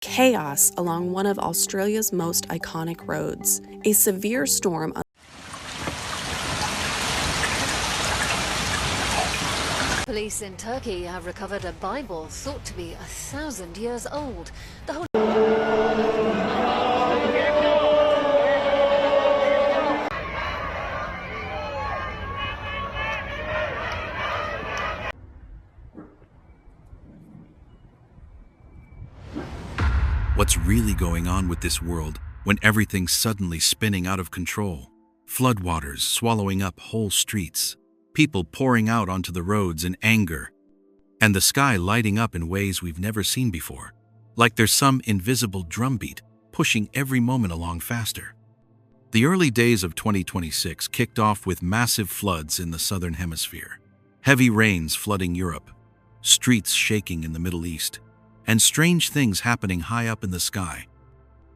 chaos along one of Australia's most iconic roads. A severe storm. Police in Turkey have recovered a Bible thought to be 1,000 years old. The whole What's really going on with this world when everything's suddenly spinning out of control? Floodwaters swallowing up whole streets, people pouring out onto the roads in anger, and the sky lighting up in ways we've never seen before, like there's some invisible drumbeat pushing every moment along faster. The early days of 2026 kicked off with massive floods in the southern hemisphere, heavy rains flooding Europe, streets shaking in the Middle East, and strange things happening high up in the sky.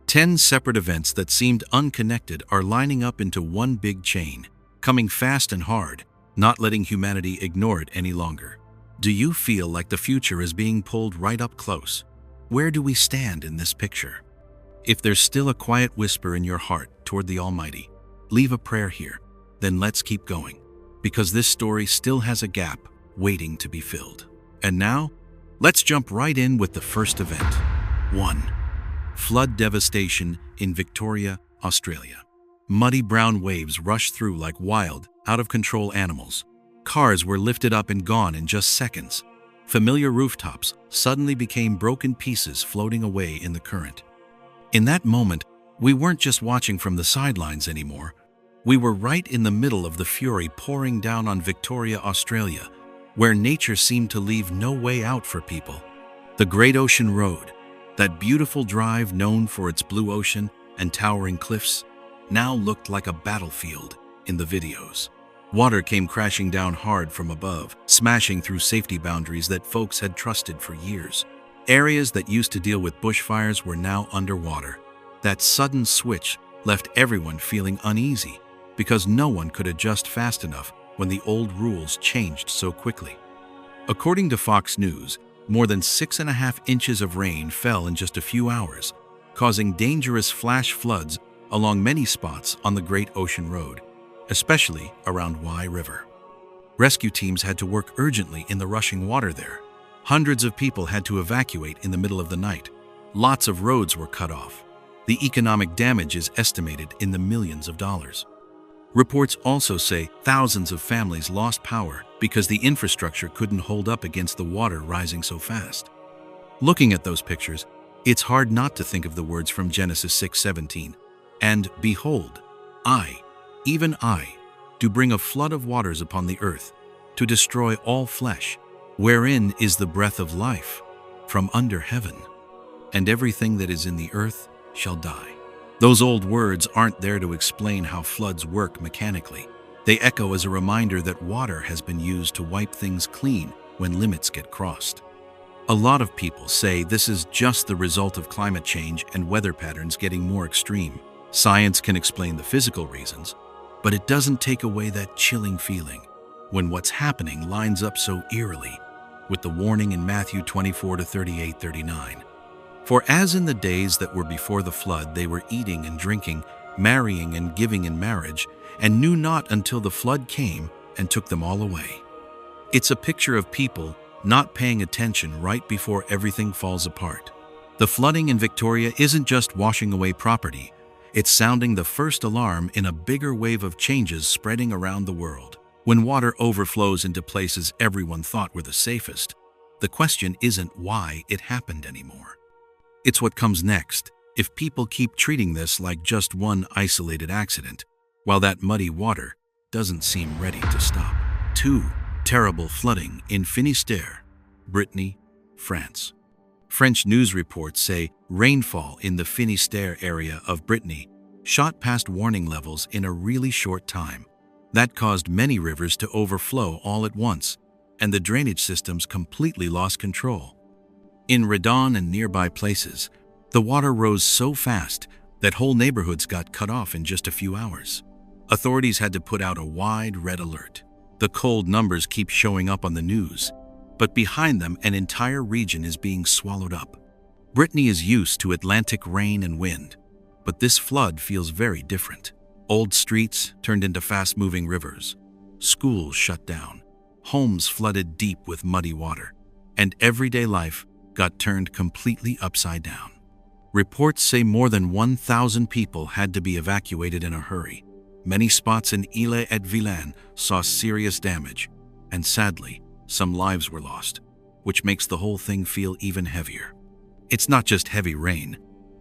10 separate events that seemed unconnected are lining up into one big chain, coming fast and hard, not letting humanity ignore it any longer. Do you feel like the future is being pulled right up close? Where do we stand in this picture? If there's still a quiet whisper in your heart toward the Almighty, leave a prayer here, then let's keep going, because this story still has a gap waiting to be filled. And now, let's jump right in with the first event. 1. Flood devastation in Victoria, Australia. Muddy brown waves rushed through like wild, out-of-control animals. Cars were lifted up and gone in just seconds. Familiar rooftops suddenly became broken pieces floating away in the current. In that moment, we weren't just watching from the sidelines anymore. We were right in the middle of the fury pouring down on Victoria, Australia, where nature seemed to leave no way out for people. The Great Ocean Road, that beautiful drive known for its blue ocean and towering cliffs, now looked like a battlefield in the videos. Water came crashing down hard from above, smashing through safety boundaries that folks had trusted for years. Areas that used to deal with bushfires were now underwater. That sudden switch left everyone feeling uneasy because no one could adjust fast enough when the old rules changed so quickly. According to Fox News, more than 6.5 inches of rain fell in just a few hours, causing dangerous flash floods along many spots on the Great Ocean Road, especially around Wye River. Rescue teams had to work urgently in the rushing water there. Hundreds of people had to evacuate in the middle of the night. Lots of roads were cut off. The economic damage is estimated in the millions of dollars. Reports also say thousands of families lost power because the infrastructure couldn't hold up against the water rising so fast. Looking at those pictures, it's hard not to think of the words from Genesis 6:17. And behold, I, even I, do bring a flood of waters upon the earth, to destroy all flesh, wherein is the breath of life, from under heaven, and everything that is in the earth shall die. Those old words aren't there to explain how floods work mechanically. They echo as a reminder that water has been used to wipe things clean when limits get crossed. A lot of people say this is just the result of climate change and weather patterns getting more extreme. Science can explain the physical reasons, but it doesn't take away that chilling feeling when what's happening lines up so eerily with the warning in Matthew 24:38-39. For as in the days that were before the flood, they were eating and drinking, marrying and giving in marriage, and knew not until the flood came and took them all away. It's a picture of people not paying attention right before everything falls apart. The flooding in Victoria isn't just washing away property, it's sounding the first alarm in a bigger wave of changes spreading around the world. When water overflows into places everyone thought were the safest, the question isn't why it happened anymore. It's what comes next if people keep treating this like just one isolated accident, while that muddy water doesn't seem ready to stop. 2. Terrible flooding in Finistère, Brittany, France. French news reports say rainfall in the Finistère area of Brittany shot past warning levels in a really short time. That caused many rivers to overflow all at once, and the drainage systems completely lost control. In Redon and nearby places, the water rose so fast that whole neighborhoods got cut off in just a few hours. Authorities had to put out a wide red alert. The cold numbers keep showing up on the news, but behind them an entire region is being swallowed up. Brittany is used to Atlantic rain and wind, but this flood feels very different. Old streets turned into fast-moving rivers, schools shut down, homes flooded deep with muddy water, and everyday life got turned completely upside down. Reports say more than 1,000 people had to be evacuated in a hurry. Many spots in Ille-et-Vilaine saw serious damage, and sadly, some lives were lost, which makes the whole thing feel even heavier. It's not just heavy rain.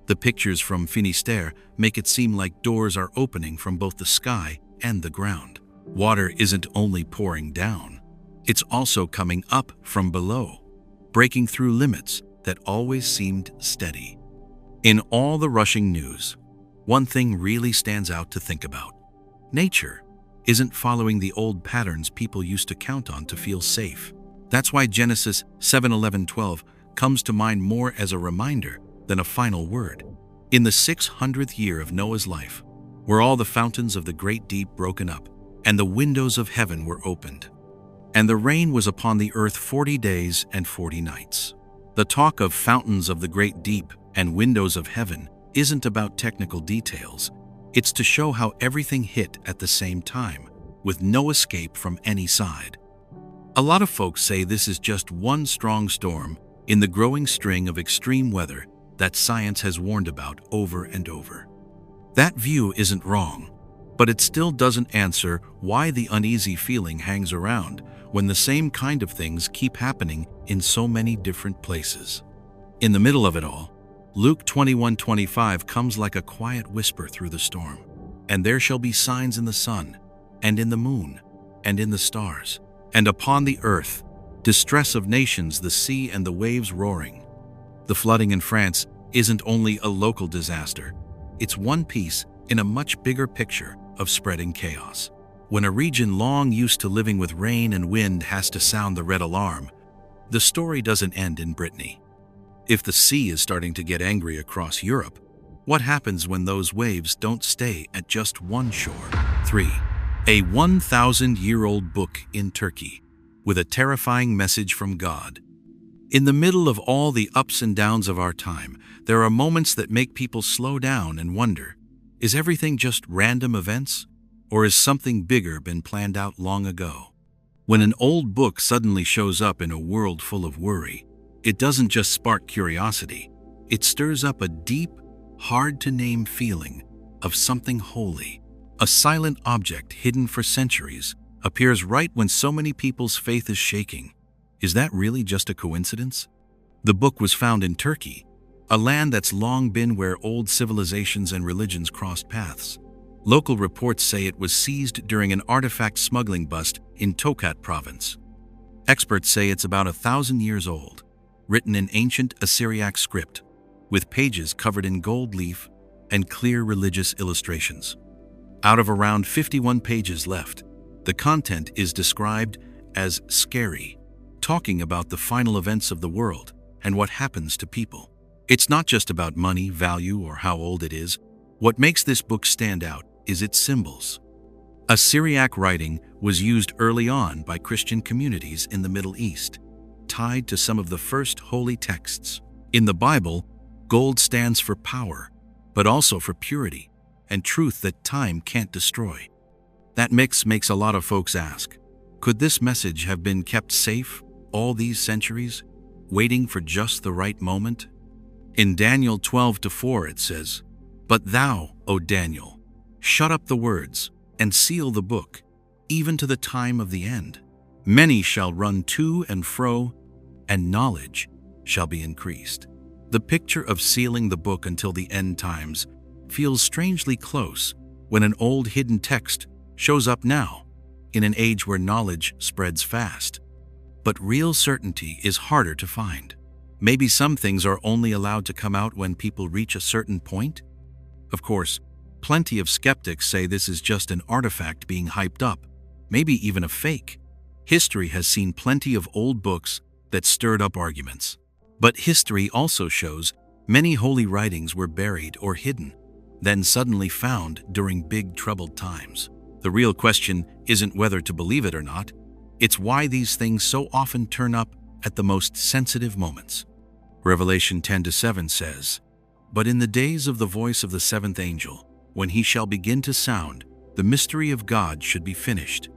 The pictures from Finistère make it seem like doors are opening from both the sky and the ground. Water isn't only pouring down, it's also coming up from below, breaking through limits that always seemed steady. In all the rushing news, one thing really stands out to think about. Nature isn't following the old patterns people used to count on to feel safe. That's why Genesis 7:11-12 comes to mind more as a reminder than a final word. In the 600th year of Noah's life, were all the fountains of the great deep broken up, and the windows of heaven were opened. And the rain was upon the earth 40 days and 40 nights. The talk of fountains of the great deep and windows of heaven isn't about technical details. It's to show how everything hit at the same time, with no escape from any side. A lot of folks say this is just one strong storm in the growing string of extreme weather that science has warned about over and over. That view isn't wrong, but it still doesn't answer why the uneasy feeling hangs around when the same kind of things keep happening in so many different places. In the middle of it all, Luke 21:25 comes like a quiet whisper through the storm. And there shall be signs in the sun, and in the moon, and in the stars, and upon the earth, distress of nations, the sea and the waves roaring. The flooding in France isn't only a local disaster, it's one piece in a much bigger picture of spreading chaos. When a region long used to living with rain and wind has to sound the red alarm, the story doesn't end in Brittany. If the sea is starting to get angry across Europe, what happens when those waves don't stay at just one shore? 3. A 1,000-year-old book in Turkey, with a terrifying message from God. In the middle of all the ups and downs of our time, there are moments that make people slow down and wonder, is everything just random events, or has something bigger been planned out long ago? When an old book suddenly shows up in a world full of worry, it doesn't just spark curiosity, it stirs up a deep, hard-to-name feeling of something holy. A silent object hidden for centuries appears right when so many people's faith is shaking. Is that really just a coincidence? The book was found in Turkey, a land that's long been where old civilizations and religions crossed paths. Local reports say it was seized during an artifact smuggling bust in Tokat province. Experts say it's about 1,000 years old, written in ancient Assyriac script, with pages covered in gold leaf and clear religious illustrations. Out of around 51 pages left, the content is described as scary, talking about the final events of the world and what happens to people. It's not just about money, value, or how old it is. What makes this book stand out is its symbols. Assyriac writing was used early on by Christian communities in the Middle East, tied to some of the first holy texts. In the Bible, gold stands for power, but also for purity and truth that time can't destroy. That mix makes a lot of folks ask, could this message have been kept safe all these centuries, waiting for just the right moment? In Daniel 12:4 it says, "But thou, O Daniel, shut up the words and seal the book, even to the time of the end. Many shall run to and fro, and knowledge shall be increased." The picture of sealing the book until the end times feels strangely close when an old hidden text shows up now, in an age where knowledge spreads fast. But real certainty is harder to find. Maybe some things are only allowed to come out when people reach a certain point? Of course, plenty of skeptics say this is just an artifact being hyped up, maybe even a fake. History has seen plenty of old books that stirred up arguments. But history also shows many holy writings were buried or hidden, then suddenly found during big troubled times. The real question isn't whether to believe it or not, it's why these things so often turn up at the most sensitive moments. Revelation 10:7 says, "But in the days of the voice of the seventh angel, when he shall begin to sound, the mystery of God should be finished,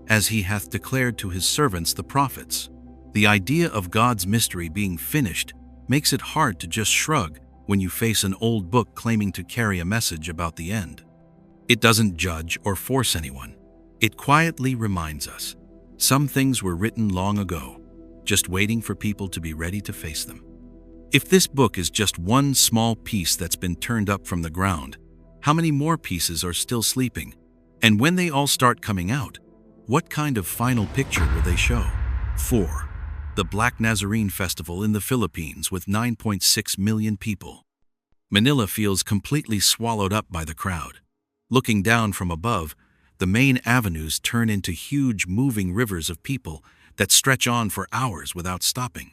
as he hath declared to his servants the prophets." The idea of God's mystery being finished makes it hard to just shrug when you face an old book claiming to carry a message about the end. It doesn't judge or force anyone. It quietly reminds us some things were written long ago, just waiting for people to be ready to face them. If this book is just one small piece that's been turned up from the ground, how many more pieces are still sleeping? And when they all start coming out, what kind of final picture will they show? 4. The Black Nazarene Festival in the Philippines with 9.6 million people. Manila feels completely swallowed up by the crowd. Looking down from above, the main avenues turn into huge moving rivers of people that stretch on for hours without stopping.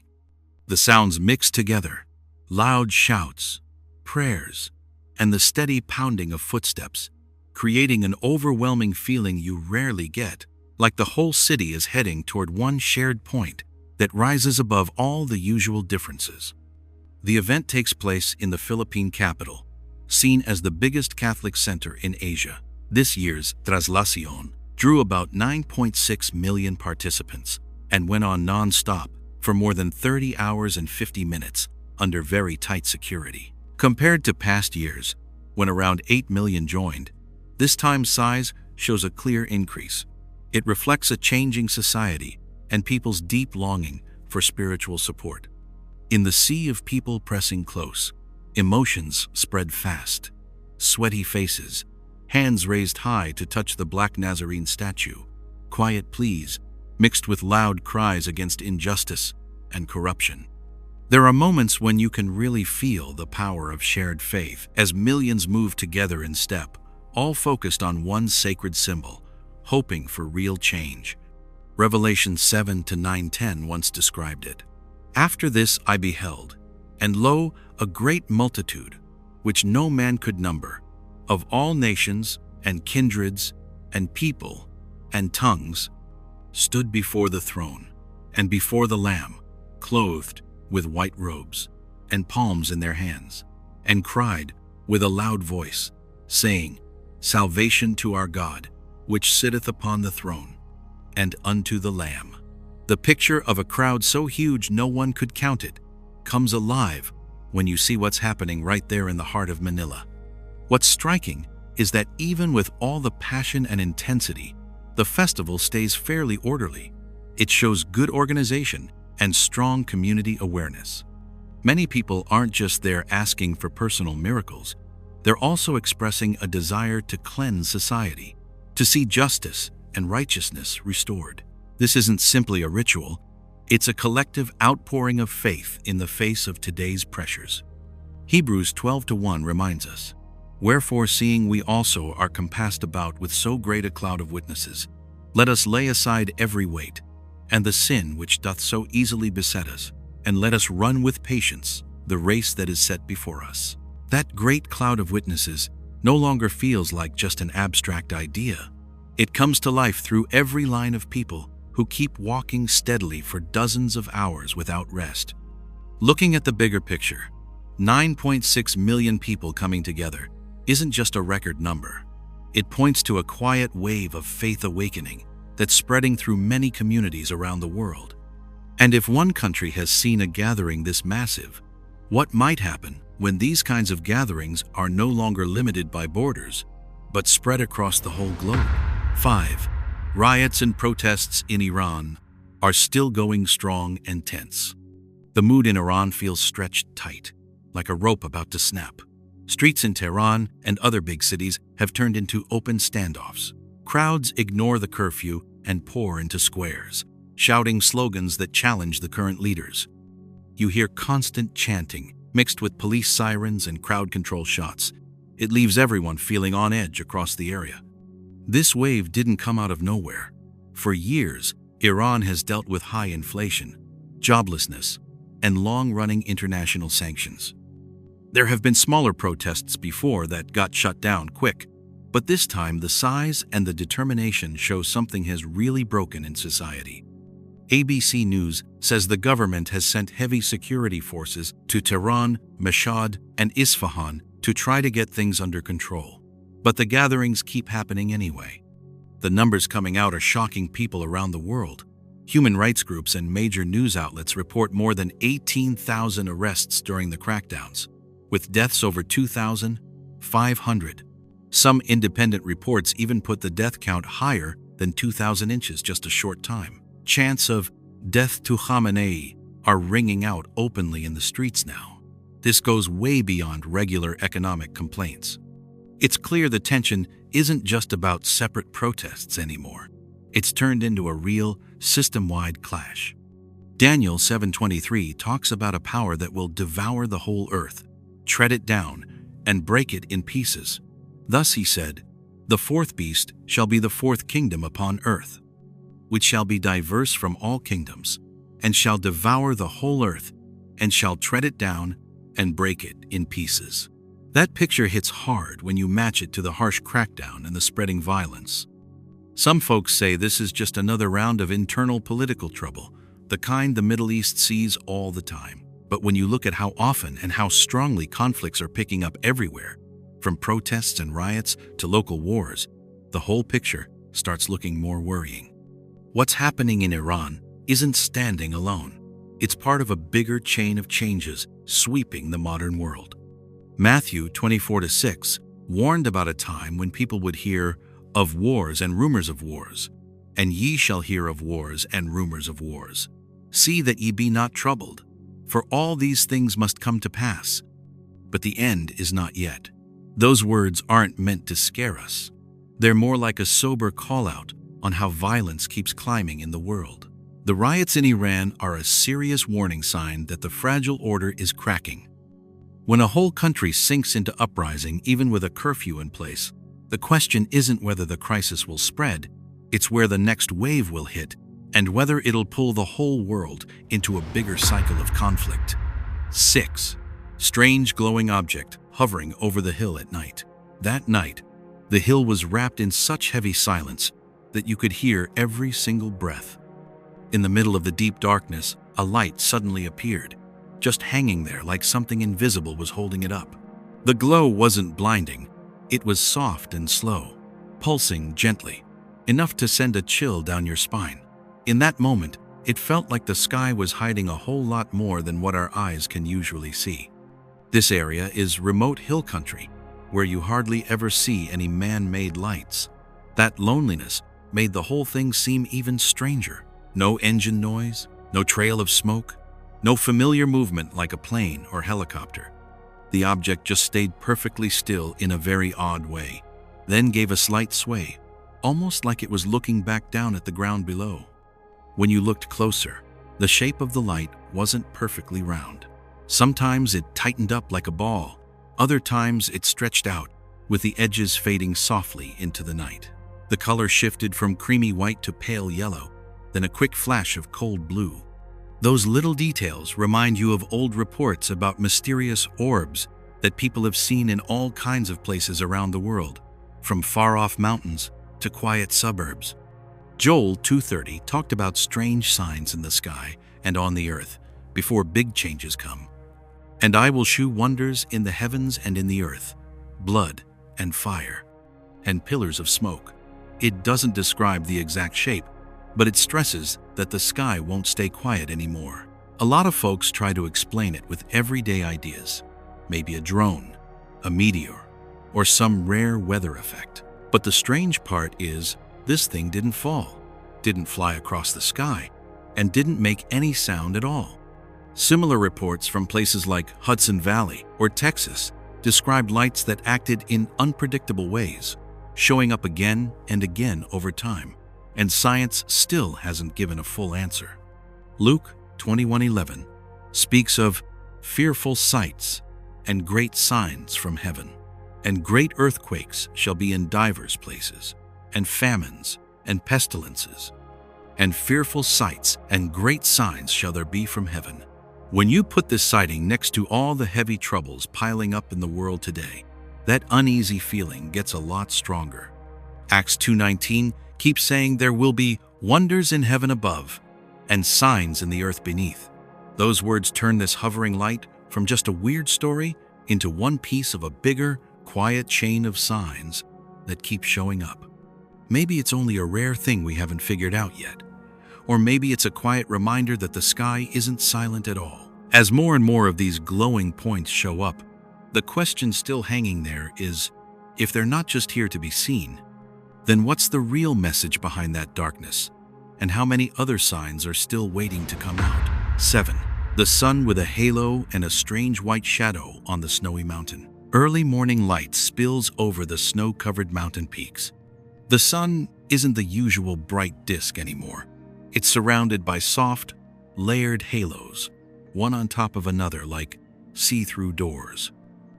The sounds mix together: loud shouts, prayers, and the steady pounding of footsteps, creating an overwhelming feeling you rarely get, like the whole city is heading toward one shared point that rises above all the usual differences. The event takes place in the Philippine capital, seen as the biggest Catholic center in Asia. This year's Traslacion drew about 9.6 million participants and went on non-stop for more than 30 hours and 50 minutes under very tight security. Compared to past years, when around 8 million joined, this time's size shows a clear increase. It reflects a changing society and people's deep longing for spiritual support. In the sea of people pressing close, emotions spread fast. Sweaty faces, hands raised high to touch the Black Nazarene statue, quiet pleas mixed with loud cries against injustice and corruption. There are moments when you can really feel the power of shared faith as millions move together in step, all focused on one sacred symbol, hoping for real change. Revelation 7:9-10 once described it. "After this I beheld, and lo, a great multitude, which no man could number, of all nations and kindreds and people and tongues, stood before the throne and before the Lamb, clothed with white robes and palms in their hands, and cried with a loud voice, saying, Salvation to our God, which sitteth upon the throne, and unto the Lamb." The picture of a crowd so huge no one could count it comes alive when you see what's happening right there in the heart of Manila. What's striking is that even with all the passion and intensity, the festival stays fairly orderly. It shows good organization and strong community awareness. Many people aren't just there asking for personal miracles, they're also expressing a desire to cleanse society, to see justice and righteousness restored. This isn't simply a ritual, it's a collective outpouring of faith in the face of today's pressures. Hebrews 12:1 reminds us, "Wherefore, seeing we also are compassed about with so great a cloud of witnesses, let us lay aside every weight, and the sin which doth so easily beset us, and let us run with patience the race that is set before us." That great cloud of witnesses no longer feels like just an abstract idea. It comes to life through every line of people who keep walking steadily for dozens of hours without rest. Looking at the bigger picture, 9.6 million people coming together isn't just a record number. It points to a quiet wave of faith awakening that's spreading through many communities around the world. And if one country has seen a gathering this massive, what might happen when these kinds of gatherings are no longer limited by borders, but spread across the whole globe? 5. Riots and protests in Iran are still going strong and tense. The mood in Iran feels stretched tight, like a rope about to snap. Streets in Tehran and other big cities have turned into open standoffs. Crowds ignore the curfew and pour into squares, shouting slogans that challenge the current leaders. You hear constant chanting, mixed with police sirens and crowd control shots. It leaves everyone feeling on edge across the area. This wave didn't come out of nowhere. For years, Iran has dealt with high inflation, joblessness, and long-running international sanctions. There have been smaller protests before that got shut down quick, but this time the size and the determination show something has really broken in society. ABC News says the government has sent heavy security forces to Tehran, Mashhad, and Isfahan to try to get things under control. But the gatherings keep happening anyway. The numbers coming out are shocking people around the world. Human rights groups and major news outlets report more than 18,000 arrests during the crackdowns, with deaths over 2,500. Some independent reports even put the death count higher than 2,000 in just a short time. Chants of "Death to Khamenei" are ringing out openly in the streets now. This goes way beyond regular economic complaints. It's clear the tension isn't just about separate protests anymore. It's turned into a real, system-wide clash. Daniel 7:23 talks about a power that will devour the whole earth, tread it down, and break it in pieces. Thus he said, "The fourth beast shall be the fourth kingdom upon earth, which shall be diverse from all kingdoms, and shall devour the whole earth, and shall tread it down and break it in pieces." That picture hits hard when you match it to the harsh crackdown and the spreading violence. Some folks say this is just another round of internal political trouble, the kind the Middle East sees all the time. But when you look at how often and how strongly conflicts are picking up everywhere, from protests and riots to local wars, the whole picture starts looking more worrying. What's happening in Iran isn't standing alone. It's part of a bigger chain of changes sweeping the modern world. Matthew 24:6 warned about a time when people would hear of wars and rumors of wars, and ye shall hear of wars and rumors of wars. See that ye be not troubled, for all these things must come to pass, but the end is not yet. Those words aren't meant to scare us. They're more like a sober call-out on how violence keeps climbing in the world. The riots in Iran are a serious warning sign that the fragile order is cracking. When a whole country sinks into uprising, even with a curfew in place, the question isn't whether the crisis will spread, it's where the next wave will hit, and whether it'll pull the whole world into a bigger cycle of conflict. 6. Strange glowing object hovering over the hill at night. That night, the hill was wrapped in such heavy silence that you could hear every single breath. In the middle of the deep darkness, a light suddenly appeared, just hanging there like something invisible was holding it up. The glow wasn't blinding. It was soft and slow, pulsing gently, enough to send a chill down your spine. In that moment, it felt like the sky was hiding a whole lot more than what our eyes can usually see. This area is remote hill country, where you hardly ever see any man-made lights. That loneliness made the whole thing seem even stranger. No engine noise, no trail of smoke, no familiar movement like a plane or helicopter. The object just stayed perfectly still in a very odd way, then gave a slight sway, almost like it was looking back down at the ground below. When you looked closer, the shape of the light wasn't perfectly round. Sometimes it tightened up like a ball, other times it stretched out, with the edges fading softly into the night. The color shifted from creamy white to pale yellow, then a quick flash of cold blue. Those little details remind you of old reports about mysterious orbs that people have seen in all kinds of places around the world, from far-off mountains to quiet suburbs. Joel 2:30 talked about strange signs in the sky and on the earth before big changes come. And I will shew wonders in the heavens and in the earth, blood and fire, and pillars of smoke. It doesn't describe the exact shape, but it stresses that the sky won't stay quiet anymore. A lot of folks try to explain it with everyday ideas, maybe a drone, a meteor, or some rare weather effect. But the strange part is, this thing didn't fall, didn't fly across the sky, and didn't make any sound at all. Similar reports from places like Hudson Valley or Texas described lights that acted in unpredictable ways, showing up again and again over time, and science still hasn't given a full answer. Luke 21:11 speaks of fearful sights and great signs from heaven, and great earthquakes shall be in divers places, and famines and pestilences, and fearful sights and great signs shall there be from heaven. When you put this sighting next to all the heavy troubles piling up in the world today, that uneasy feeling gets a lot stronger. Acts 2:19 keeps saying there will be wonders in heaven above and signs in the earth beneath. Those words turn this hovering light from just a weird story into one piece of a bigger, quiet chain of signs that keep showing up. Maybe it's only a rare thing we haven't figured out yet. Or maybe it's a quiet reminder that the sky isn't silent at all. As more and more of these glowing points show up, the question still hanging there is, if they're not just here to be seen, then what's the real message behind that darkness? And how many other signs are still waiting to come out? 7. The sun with a halo and a strange white shadow on the snowy mountain. Early morning light spills over the snow-covered mountain peaks. The sun isn't the usual bright disk anymore. It's surrounded by soft, layered halos, one on top of another like see-through doors.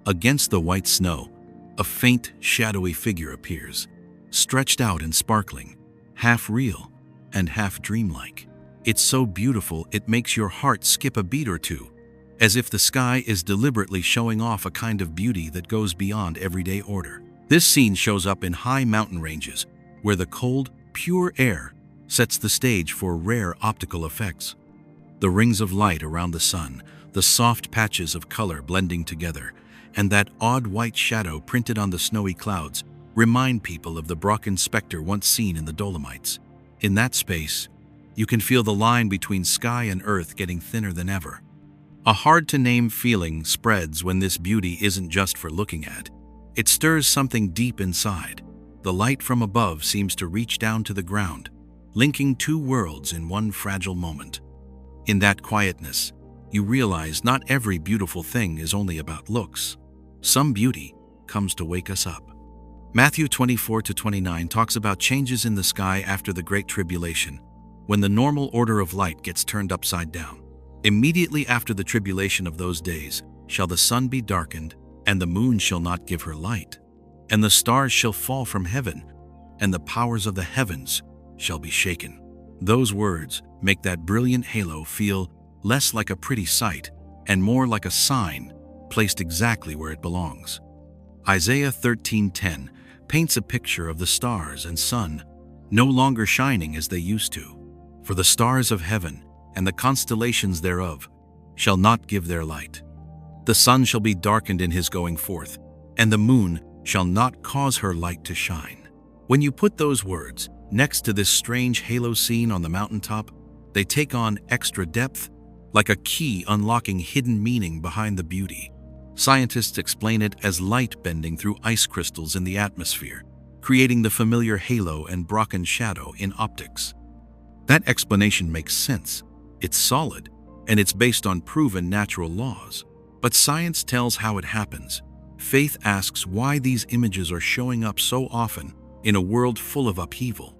Against the white snow, a faint, shadowy figure appears, stretched out and sparkling, half real and half dreamlike. It's so beautiful it makes your heart skip a beat or two, as if the sky is deliberately showing off a kind of beauty that goes beyond everyday order. This scene shows up in high mountain ranges, where the cold, pure air sets the stage for rare optical effects. The rings of light around the sun, the soft patches of color blending together, and that odd white shadow printed on the snowy clouds remind people of the Brocken specter once seen in the Dolomites. In that space, you can feel the line between sky and earth getting thinner than ever. A hard-to-name feeling spreads when this beauty isn't just for looking at. It stirs something deep inside. The light from above seems to reach down to the ground, linking two worlds in one fragile moment. In that quietness, you realize not every beautiful thing is only about looks. Some beauty comes to wake us up. Matthew 24-29 talks about changes in the sky after the Great Tribulation, when the normal order of light gets turned upside down. Immediately after the tribulation of those days shall the sun be darkened, and the moon shall not give her light, and the stars shall fall from heaven, and the powers of the heavens shall be shaken. Those words make that brilliant halo feel less like a pretty sight and more like a sign placed exactly where it belongs. Isaiah 13:10 paints a picture of the stars and sun no longer shining as they used to. For the stars of heaven and the constellations thereof shall not give their light. The sun shall be darkened in his going forth, and the moon shall not cause her light to shine. When you put those words next to this strange halo scene on the mountaintop, they take on extra depth, like a key unlocking hidden meaning behind the beauty. Scientists explain it as light bending through ice crystals in the atmosphere, creating the familiar halo and Brocken shadow in optics. That explanation makes sense. It's solid, and it's based on proven natural laws. But science tells how it happens. Faith asks why these images are showing up so often in a world full of upheaval.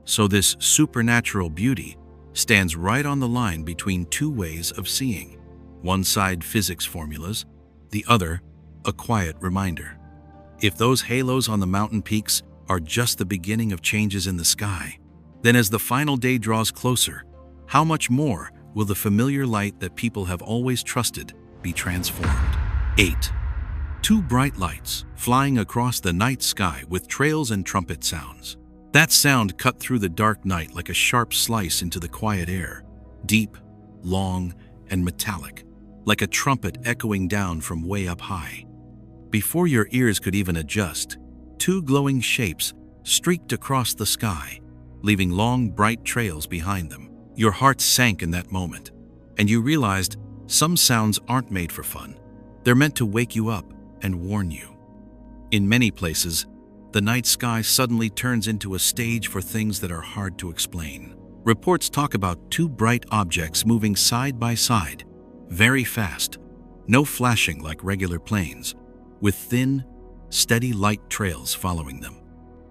So this supernatural beauty stands right on the line between two ways of seeing. One side physics formulas, the other a quiet reminder. If those halos on the mountain peaks are just the beginning of changes in the sky, then as the final day draws closer, how much more will the familiar light that people have always trusted be transformed? 8. Two bright lights flying across the night sky with trails and trumpet sounds. That sound cut through the dark night like a sharp slice into the quiet air, deep, long, and metallic, like a trumpet echoing down from way up high. Before your ears could even adjust, two glowing shapes streaked across the sky, leaving long, bright trails behind them. Your heart sank in that moment, and you realized some sounds aren't made for fun. They're meant to wake you up and warn you. In many places, the night sky suddenly turns into a stage for things that are hard to explain. Reports talk about two bright objects moving side by side, very fast, no flashing like regular planes, with thin, steady light trails following them.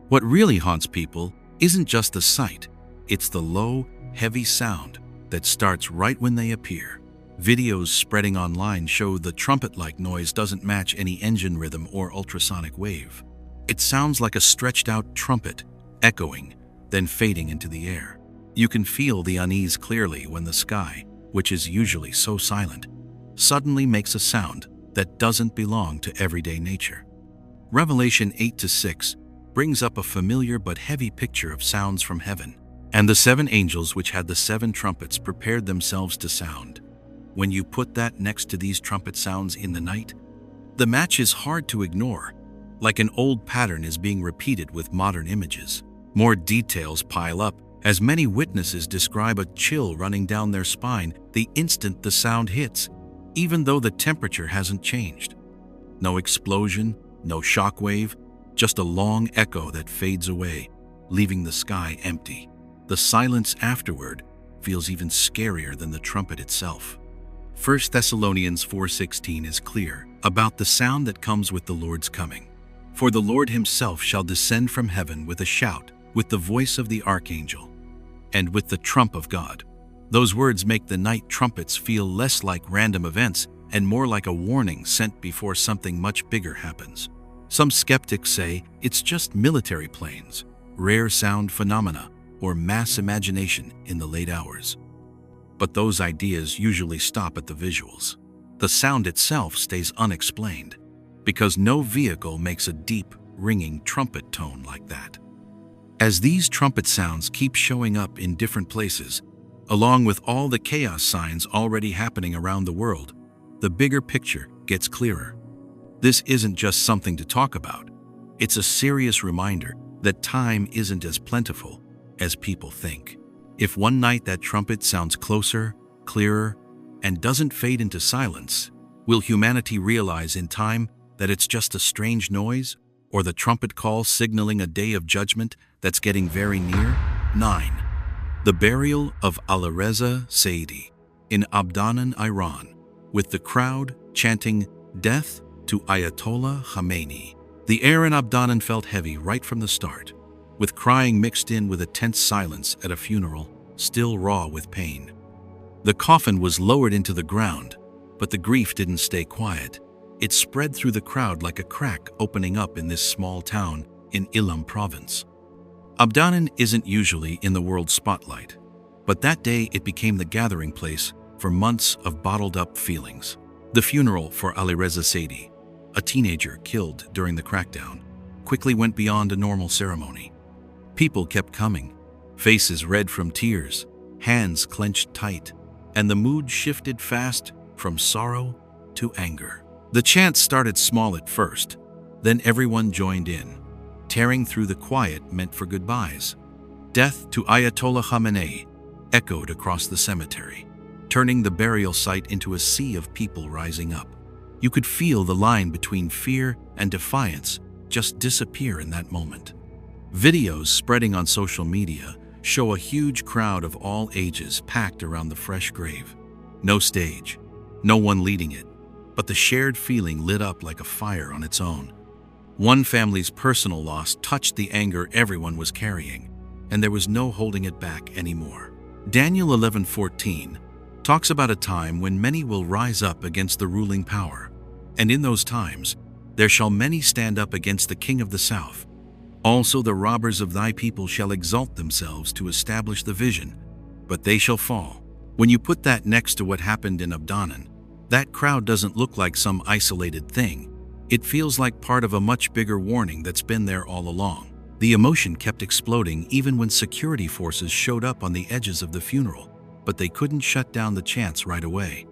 What really haunts people isn't just the sight, it's the low, heavy sound that starts right when they appear. Videos spreading online show the trumpet-like noise doesn't match any engine rhythm or ultrasonic wave. It sounds like a stretched-out trumpet, echoing, then fading into the air. You can feel the unease clearly when the sky, which is usually so silent, suddenly makes a sound that doesn't belong to everyday nature. Revelation 8-6 brings up a familiar but heavy picture of sounds from heaven, And the 7 angels which had the 7 trumpets prepared themselves to sound. When you put that next to these trumpet sounds in the night, the match is hard to ignore, like an old pattern is being repeated with modern images. More details pile up as many witnesses describe a chill running down their spine the instant the sound hits, even though the temperature hasn't changed. No explosion, no shockwave, just a long echo that fades away, leaving the sky empty. The silence afterward feels even scarier than the trumpet itself. 1 Thessalonians 4:16 is clear about the sound that comes with the Lord's coming. For the Lord himself shall descend from heaven with a shout, with the voice of the archangel, and with the trump of God. Those words make the night trumpets feel less like random events and more like a warning sent before something much bigger happens. Some skeptics say it's just military planes, rare sound phenomena, or mass imagination in the late hours. But those ideas usually stop at the visuals. The sound itself stays unexplained, because no vehicle makes a deep, ringing trumpet tone like that. As these trumpet sounds keep showing up in different places, along with all the chaos signs already happening around the world, the bigger picture gets clearer. This isn't just something to talk about. It's a serious reminder that time isn't as plentiful as people think. If one night that trumpet sounds closer, clearer, and doesn't fade into silence, will humanity realize in time that it's just a strange noise, or the trumpet call signaling a day of judgment that's getting very near? 9. The burial of Alireza Saidi in Abdanan, Iran, with the crowd chanting "Death to Ayatollah Khamenei." The air in Abdanan felt heavy right from the start, with crying mixed in with a tense silence at a funeral still raw with pain. The coffin was lowered into the ground, but the grief didn't stay quiet. It spread through the crowd like a crack opening up in this small town in Ilam province. Abdanan isn't usually in the world's spotlight, but that day it became the gathering place for months of bottled-up feelings. The funeral for Alireza Saidi, a teenager killed during the crackdown, quickly went beyond a normal ceremony. People kept coming, faces red from tears, hands clenched tight, and the mood shifted fast from sorrow to anger. The chant started small at first, then everyone joined in, tearing through the quiet meant for goodbyes. "Death to Ayatollah Khamenei" echoed across the cemetery, turning the burial site into a sea of people rising up. You could feel the line between fear and defiance just disappear in that moment. Videos spreading on social media show a huge crowd of all ages packed around the fresh grave. No stage, no one leading it, but the shared feeling lit up like a fire on its own. One family's personal loss touched the anger everyone was carrying, and there was no holding it back anymore. Daniel 11:14 talks about a time when many will rise up against the ruling power, and in those times there shall many stand up against the king of the south. Also the robbers of thy people shall exalt themselves to establish the vision, but they shall fall. When you put that next to what happened in Abdanan, that crowd doesn't look like some isolated thing. It feels like part of a much bigger warning that's been there all along. The emotion kept exploding even when security forces showed up on the edges of the funeral, but they couldn't shut down the chants right away.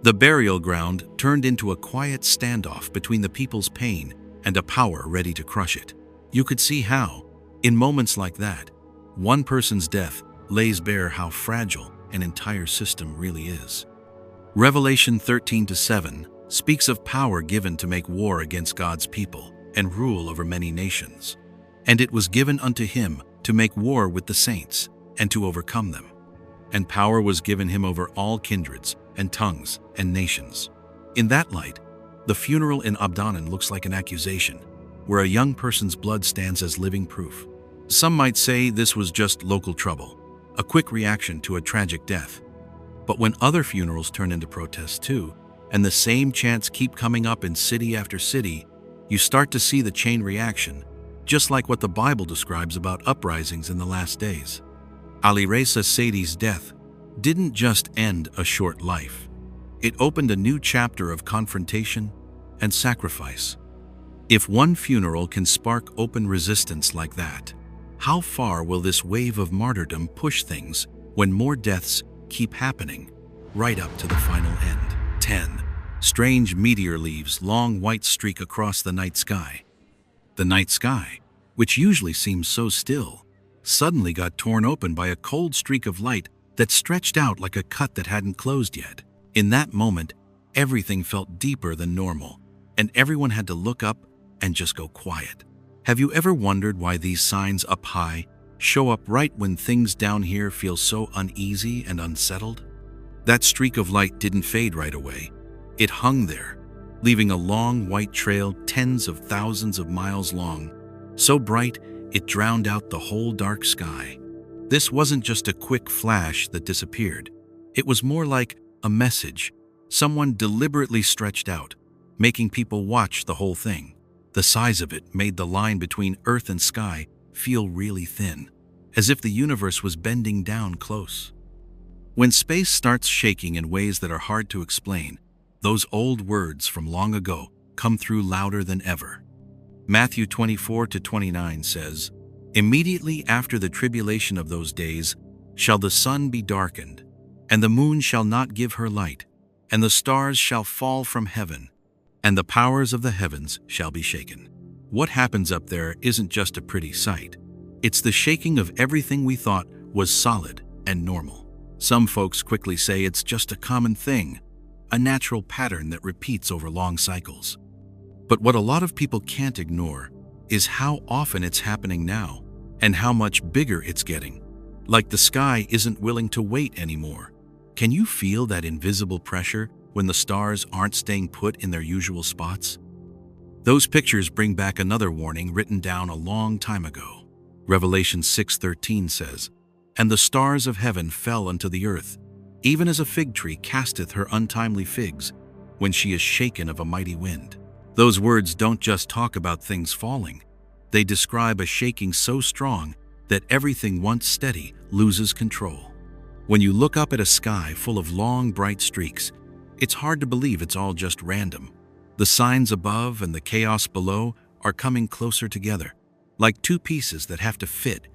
The burial ground turned into a quiet standoff between the people's pain and a power ready to crush it. You could see how, in moments like that, one person's death lays bare how fragile an entire system really is. Revelation 13:7 speaks of power given to make war against God's people and rule over many nations. And it was given unto him to make war with the saints and to overcome them. And power was given him over all kindreds and tongues and nations. In that light, the funeral in Abdanan looks like an accusation, where a young person's blood stands as living proof. Some might say this was just local trouble, a quick reaction to a tragic death. But when other funerals turn into protests too, and the same chants keep coming up in city after city, you start to see the chain reaction, just like what the Bible describes about uprisings in the last days. Alireza Saidi's death didn't just end a short life. It opened a new chapter of confrontation and sacrifice. If one funeral can spark open resistance like that, How far will this wave of martyrdom push things when more deaths keep happening, right up to the final end? 10. Strange meteor leaves long white streak across the night sky. The night sky, which usually seems so still, suddenly got torn open by a cold streak of light that stretched out like a cut that hadn't closed yet. In that moment, everything felt deeper than normal, and everyone had to look up and just go quiet. Have you ever wondered why these signs up high show up right when things down here feel so uneasy and unsettled? That streak of light didn't fade right away. It hung there, leaving a long white trail tens of thousands of miles long, so bright it drowned out the whole dark sky. This wasn't just a quick flash that disappeared. It was more like a message someone deliberately stretched out, making people watch the whole thing. The size of it made the line between earth and sky feel really thin, as if the universe was bending down close. When space starts shaking in ways that are hard to explain, those old words from long ago come through louder than ever. Matthew 24-29 says, "Immediately after the tribulation of those days shall the sun be darkened, and the moon shall not give her light, and the stars shall fall from heaven, and the powers of the heavens shall be shaken." What happens up there isn't just a pretty sight. It's the shaking of everything we thought was solid and normal. Some folks quickly say it's just a common thing, a natural pattern that repeats over long cycles. But what a lot of people can't ignore is how often it's happening now and how much bigger it's getting. Like the sky isn't willing to wait anymore. Can you feel that invisible pressure when the stars aren't staying put in their usual spots? Those pictures bring back another warning written down a long time ago. Revelation 6:13 says, "And the stars of heaven fell unto the earth, even as a fig tree casteth her untimely figs, when she is shaken of a mighty wind." Those words don't just talk about things falling. They describe a shaking so strong that everything once steady loses control. When you look up at a sky full of long, bright streaks, it's hard to believe it's all just random. The signs above and the chaos below are coming closer together, like two pieces that have to fit.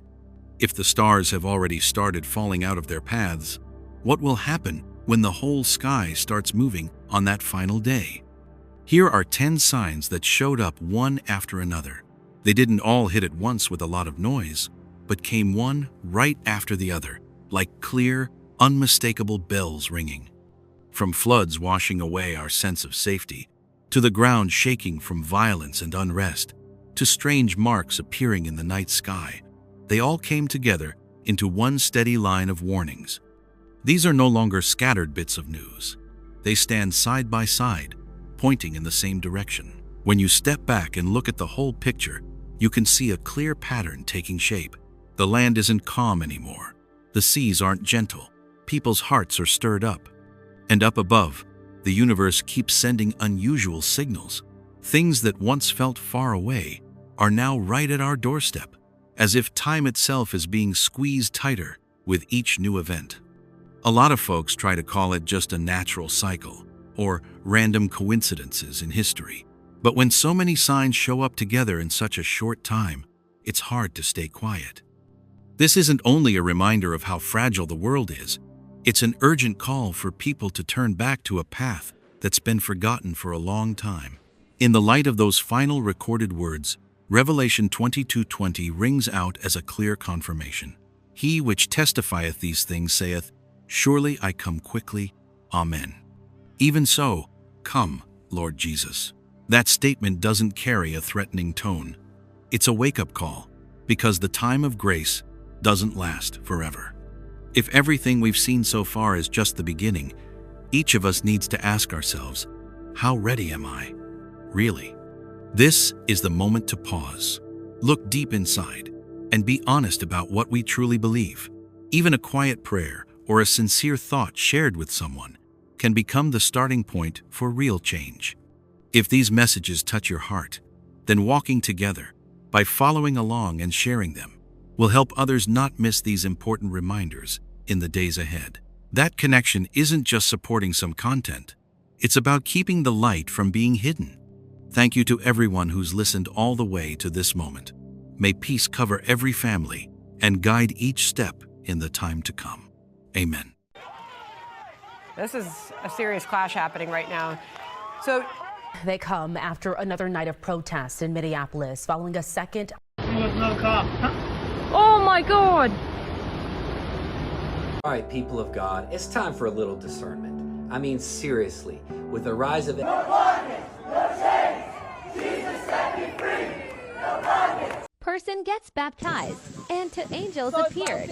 If the stars have already started falling out of their paths, what will happen when the whole sky starts moving on that final day? Here are 10 signs that showed up one after another. They didn't all hit at once with a lot of noise, but came one right after the other, like clear, unmistakable bells ringing. From floods washing away our sense of safety, to the ground shaking from violence and unrest, to strange marks appearing in the night sky, they all came together into one steady line of warnings. These are no longer scattered bits of news. They stand side by side, pointing in the same direction. When you step back and look at the whole picture, you can see a clear pattern taking shape. The land isn't calm anymore. The seas aren't gentle. People's hearts are stirred up. And up above, the universe keeps sending unusual signals. Things that once felt far away are now right at our doorstep, as if time itself is being squeezed tighter with each new event. A lot of folks try to call it just a natural cycle or random coincidences in history. But when so many signs show up together in such a short time, it's hard to stay quiet. This isn't only a reminder of how fragile the world is, it's an urgent call for people to turn back to a path that's been forgotten for a long time. In the light of those final recorded words, Revelation 22:20 rings out as a clear confirmation. "He which testifieth these things saith, Surely I come quickly. Amen. Even so, come, Lord Jesus." That statement doesn't carry a threatening tone. It's a wake-up call, because the time of grace doesn't last forever. If everything we've seen so far is just the beginning, each of us needs to ask ourselves, how ready am I? Really? This is the moment to pause, look deep inside, and be honest about what we truly believe. Even a quiet prayer or a sincere thought shared with someone can become the starting point for real change. If these messages touch your heart, then walking together, by following along and sharing them, will help others not miss these important reminders in the days ahead. That connection isn't just supporting some content, it's about keeping the light from being hidden. Thank you to everyone who's listened all the way to this moment. May peace cover every family and guide each step in the time to come. Amen. This is a serious clash happening right now. So they come after another night of protests in Minneapolis following a second. Oh my God! All right, people of God, it's time for a little discernment. I mean, seriously, with the rise of... No bondage, no chains. Jesus set me free. No bondage. Person gets baptized, and two angels appeared.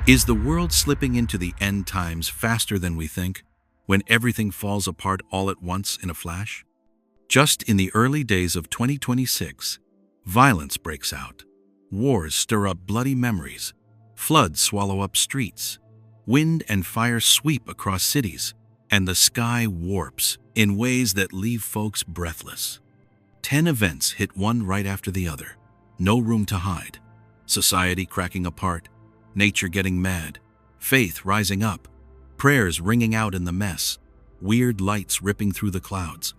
Is the world slipping into the end times faster than we think, when everything falls apart all at once in a flash? Just in the early days of 2026, violence breaks out. Wars stir up bloody memories. Floods swallow up streets. Wind and fire sweep across cities, and the sky warps in ways that leave folks breathless. 10 events hit one right after the other. No room to hide. Society cracking apart. Nature getting mad. Faith rising up. Prayers ringing out in the mess. Weird lights ripping through the clouds.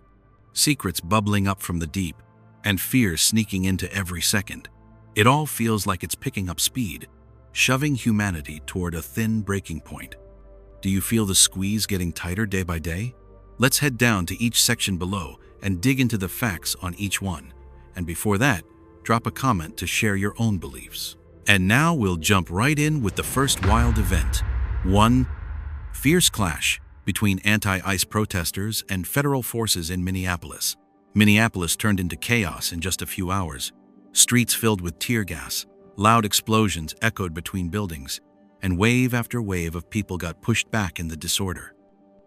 Secrets bubbling up from the deep. And fear sneaking into every second. It all feels like it's picking up speed, shoving humanity toward a thin breaking point. Do you feel the squeeze getting tighter day by day? Let's head down to each section below and dig into the facts on each one. And before that, drop a comment to share your own beliefs. And now we'll jump right in with the first wild event. 1. Fierce clash between anti-ICE protesters and federal forces in Minneapolis. Minneapolis turned into chaos in just a few hours. Streets filled with tear gas, loud explosions echoed between buildings, and wave after wave of people got pushed back in the disorder.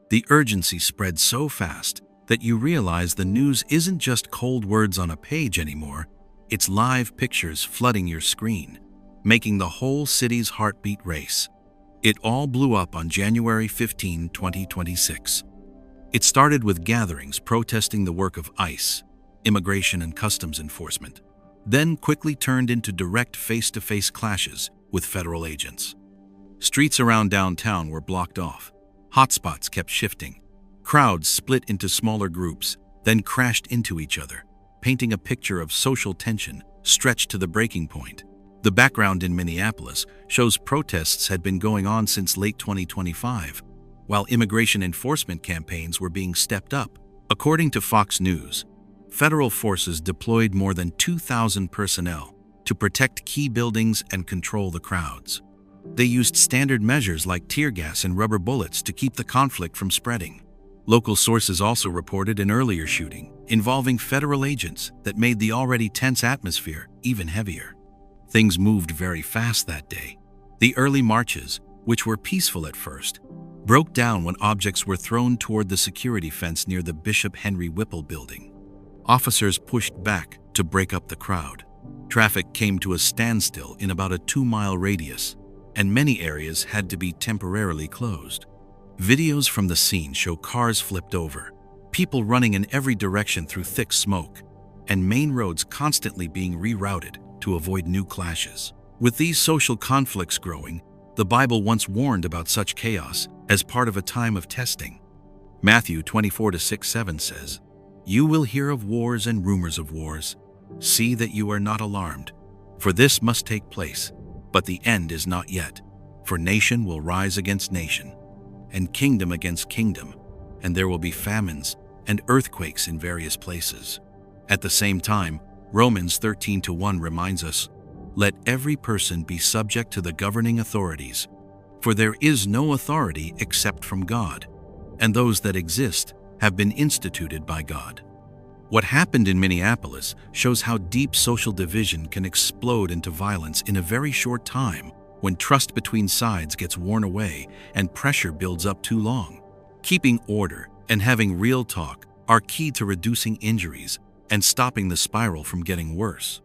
The urgency spread so fast that you realize the news isn't just cold words on a page anymore, it's live pictures flooding your screen, making the whole city's heartbeat race. It all blew up on January 15, 2026. It started with gatherings protesting the work of ICE, Immigration and Customs Enforcement, then quickly turned into direct face-to-face clashes with federal agents. Streets around downtown were blocked off. Hotspots kept shifting. Crowds split into smaller groups, then crashed into each other, painting a picture of social tension stretched to the breaking point. The background in Minneapolis shows protests had been going on since late 2025, while immigration enforcement campaigns were being stepped up. According to Fox News, federal forces deployed more than 2,000 personnel to protect key buildings and control the crowds. They used standard measures like tear gas and rubber bullets to keep the conflict from spreading. Local sources also reported an earlier shooting involving federal agents that made the already tense atmosphere even heavier. Things moved very fast that day. The early marches, which were peaceful at first, broke down when objects were thrown toward the security fence near the Bishop Henry Whipple building. Officers pushed back to break up the crowd. Traffic came to a standstill in about a 2-mile radius, and many areas had to be temporarily closed. Videos from the scene show cars flipped over, people running in every direction through thick smoke, and main roads constantly being rerouted to avoid new clashes. With these social conflicts growing, the Bible once warned about such chaos as part of a time of testing. Matthew 24:6-7 says, "You will hear of wars and rumors of wars. See that you are not alarmed, for this must take place, but the end is not yet. For nation will rise against nation, and kingdom against kingdom, and there will be famines and earthquakes in various places." At the same time, Romans 13:1 reminds us, "Let every person be subject to the governing authorities, for there is no authority except from God, and those that exist have been instituted by God." What happened in Minneapolis shows how deep social division can explode into violence in a very short time when trust between sides gets worn away and pressure builds up too long. Keeping order and having real talk are key to reducing injuries and stopping the spiral from getting worse.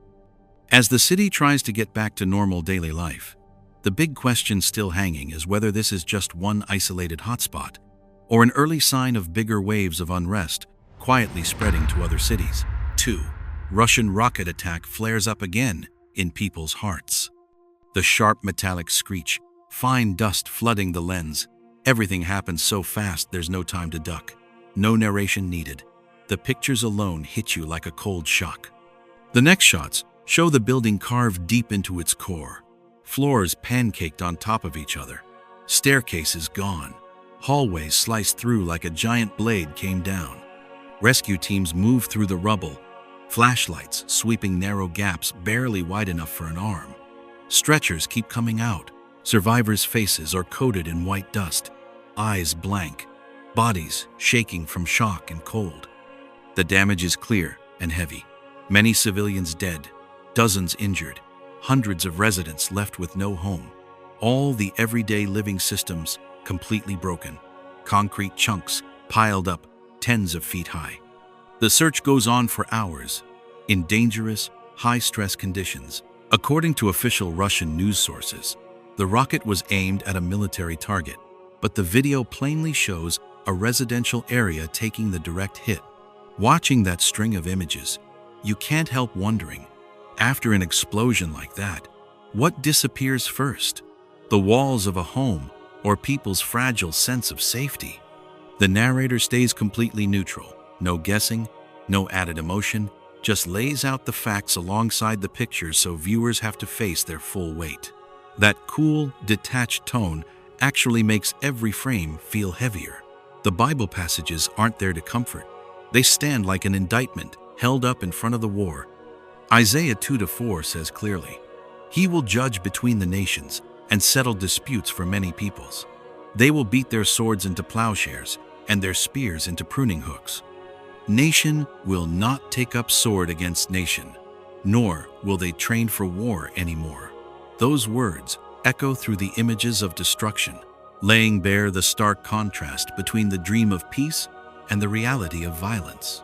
As the city tries to get back to normal daily life, the big question still hanging is whether this is just one isolated hotspot or an early sign of bigger waves of unrest quietly spreading to other cities. 2. Russian rocket attack flares up again in people's hearts. The sharp metallic screech, fine dust flooding the lens. Everything happens so fast there's no time to duck. No narration needed. The pictures alone hit you like a cold shock. The next shots show the building carved deep into its core, floors pancaked on top of each other, staircases gone, hallways sliced through like a giant blade came down. Rescue teams move through the rubble, flashlights sweeping narrow gaps barely wide enough for an arm. Stretchers keep coming out. Survivors' faces are coated in white dust, eyes blank, bodies shaking from shock and cold. The damage is clear and heavy. Many civilians dead, dozens injured, hundreds of residents left with no home. All the everyday living systems completely broken. Concrete chunks piled up tens of feet high. The search goes on for hours in dangerous, high-stress conditions. According to official Russian news sources, the rocket was aimed at a military target, but the video plainly shows a residential area taking the direct hit. Watching that string of images, you can't help wondering, after an explosion like that, what disappears first? The walls of a home or people's fragile sense of safety? The narrator stays completely neutral, no guessing, no added emotion, just lays out the facts alongside the pictures so viewers have to face their full weight. That cool, detached tone actually makes every frame feel heavier. The Bible passages aren't there to comfort. They stand like an indictment held up in front of the war. Isaiah 2-4 says clearly, "He will judge between the nations and settle disputes for many peoples. They will beat their swords into plowshares and their spears into pruning hooks. Nation will not take up sword against nation, nor will they train for war anymore." Those words echo through the images of destruction, laying bare the stark contrast between the dream of peace and the reality of violence.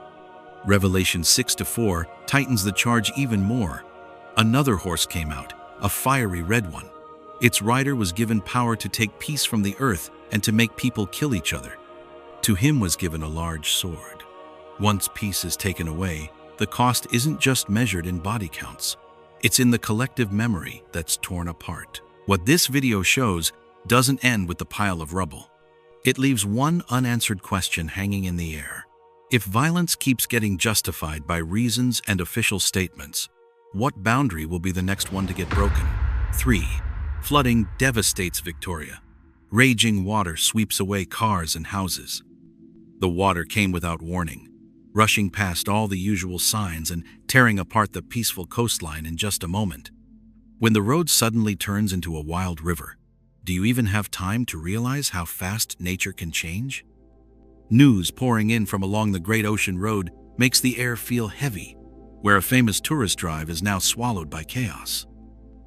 Revelation 6-4 tightens the charge even more. Another horse came out, a fiery red one. Its rider was given power to take peace from the earth and to make people kill each other. To him was given a large sword. Once peace is taken away, the cost isn't just measured in body counts. It's in the collective memory that's torn apart. What this video shows doesn't end with the pile of rubble. It leaves one unanswered question hanging in the air. If violence keeps getting justified by reasons and official statements, what boundary will be the next one to get broken? 3. Flooding devastates Victoria. Raging water sweeps away cars and houses. The water came without warning, rushing past all the usual signs and tearing apart the peaceful coastline in just a moment. When the road suddenly turns into a wild river, do you even have time to realize how fast nature can change? News pouring in from along the Great Ocean Road makes the air feel heavy, where a famous tourist drive is now swallowed by chaos.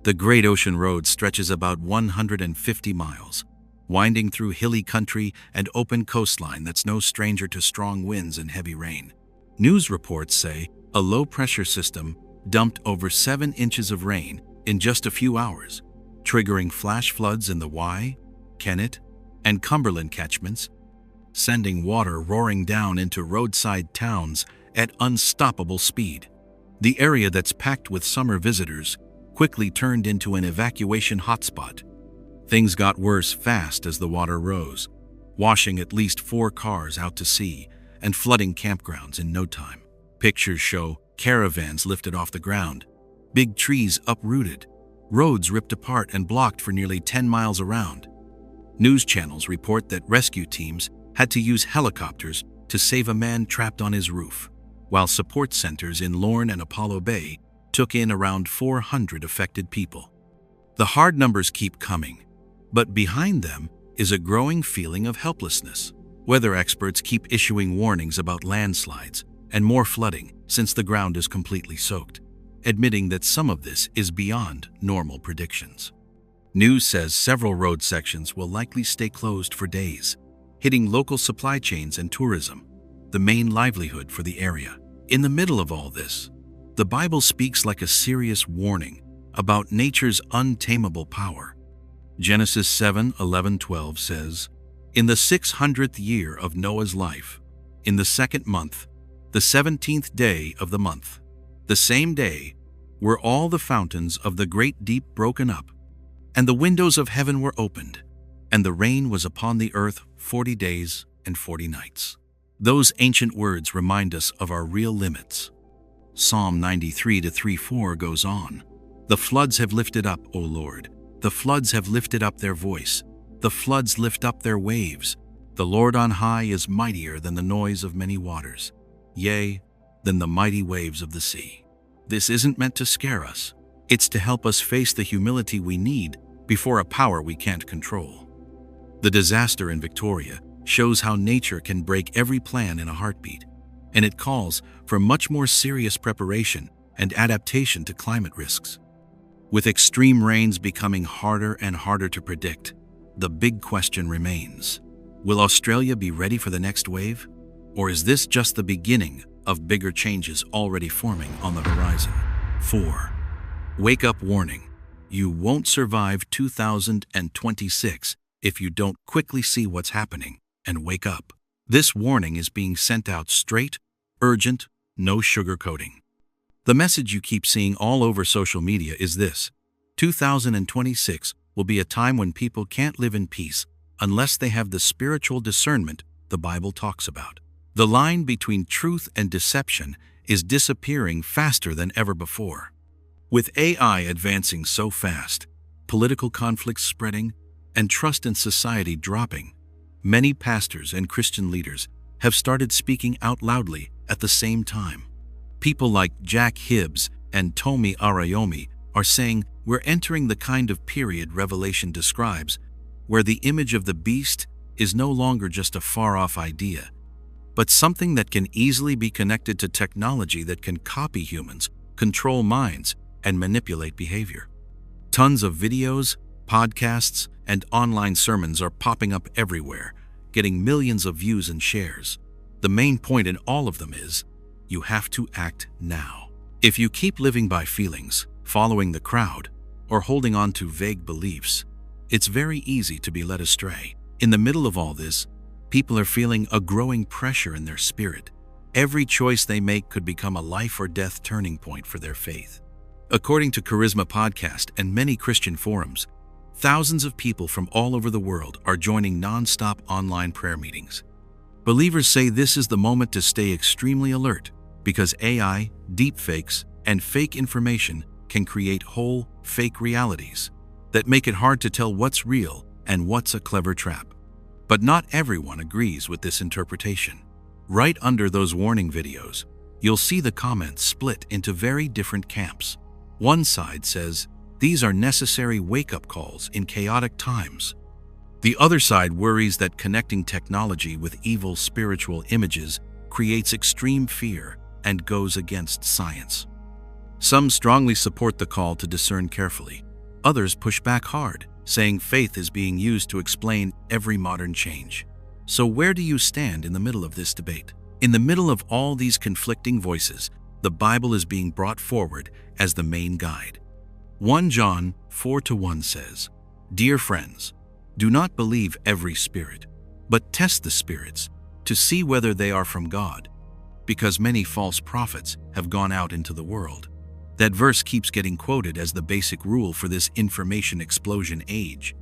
The Great Ocean Road stretches about 150 miles, winding through hilly country and open coastline that's no stranger to strong winds and heavy rain. News reports say a low-pressure system dumped over 7 inches of rain in just a few hours, triggering flash floods in the Wye, Kennet, and Cumberland catchments, sending water roaring down into roadside towns at unstoppable speed. The area that's packed with summer visitors quickly turned into an evacuation hotspot. Things got worse fast as the water rose, washing at least 4 cars out to sea and flooding campgrounds in no time. Pictures show caravans lifted off the ground, big trees uprooted, roads ripped apart and blocked for nearly 10 miles around. News channels report that rescue teams had to use helicopters to save a man trapped on his roof, while support centers in Lorne and Apollo Bay took in around 400 affected people. The hard numbers keep coming, but behind them is a growing feeling of helplessness. Weather experts keep issuing warnings about landslides and more flooding since the ground is completely soaked, admitting that some of this is beyond normal predictions. News says several road sections will likely stay closed for days, hitting local supply chains and tourism, the main livelihood for the area. In the middle of all this, the Bible speaks like a serious warning about nature's untamable power. Genesis 7:11-12 says, "In the 600th year of Noah's life, in the 2nd month, the 17th day of the month, the same day were all the fountains of the great deep broken up, and the windows of heaven were opened, and the rain was upon the earth 40 days and 40 nights." Those ancient words remind us of our real limits. Psalm 93:3-4 goes on. The floods have lifted up, O Lord. The floods have lifted up their voice. The floods lift up their waves. The Lord on high is mightier than the noise of many waters, yea, than the mighty waves of the sea. This isn't meant to scare us. It's to help us face the humility we need before a power we can't control. The disaster in Victoria shows how nature can break every plan in a heartbeat, and it calls for much more serious preparation and adaptation to climate risks. With extreme rains becoming harder and harder to predict, the big question remains: will Australia be ready for the next wave? Or is this just the beginning of bigger changes already forming on the horizon? 4. Wake up warning. You won't survive 2026 if you don't quickly see what's happening and wake up. This warning is being sent out straight, urgent, no sugarcoating. The message you keep seeing all over social media is this: 2026 will be a time when people can't live in peace unless they have the spiritual discernment the Bible talks about. The line between truth and deception is disappearing faster than ever before. With AI advancing so fast, political conflicts spreading, and trust in society dropping, many pastors and Christian leaders have started speaking out loudly at the same time. People like Jack Hibbs and Tomi Arayomi are saying we're entering the kind of period Revelation describes, where the image of the beast is no longer just a far-off idea, but something that can easily be connected to technology that can copy humans, control minds, and manipulate behavior. Tons of videos, podcasts, and online sermons are popping up everywhere, getting millions of views and shares. The main point in all of them is, you have to act now. If you keep living by feelings, following the crowd, or holding on to vague beliefs, it's very easy to be led astray. In the middle of all this, people are feeling a growing pressure in their spirit. Every choice they make could become a life or death turning point for their faith. According to Charisma Podcast and many Christian forums, thousands of people from all over the world are joining non-stop online prayer meetings. Believers say this is the moment to stay extremely alert, because AI, deepfakes, and fake information can create whole, fake realities that make it hard to tell what's real and what's a clever trap. But not everyone agrees with this interpretation. Right under those warning videos, you'll see the comments split into very different camps. One side says, these are necessary wake-up calls in chaotic times. The other side worries that connecting technology with evil spiritual images creates extreme fear and goes against science. Some strongly support the call to discern carefully. Others push back hard, saying faith is being used to explain every modern change. So where do you stand in the middle of this debate? In the middle of all these conflicting voices, the Bible is being brought forward as the main guide. 1 John 4:1 says, "Dear friends, do not believe every spirit, but test the spirits to see whether they are from God, because many false prophets have gone out into the world." That verse keeps getting quoted as the basic rule for this information explosion age.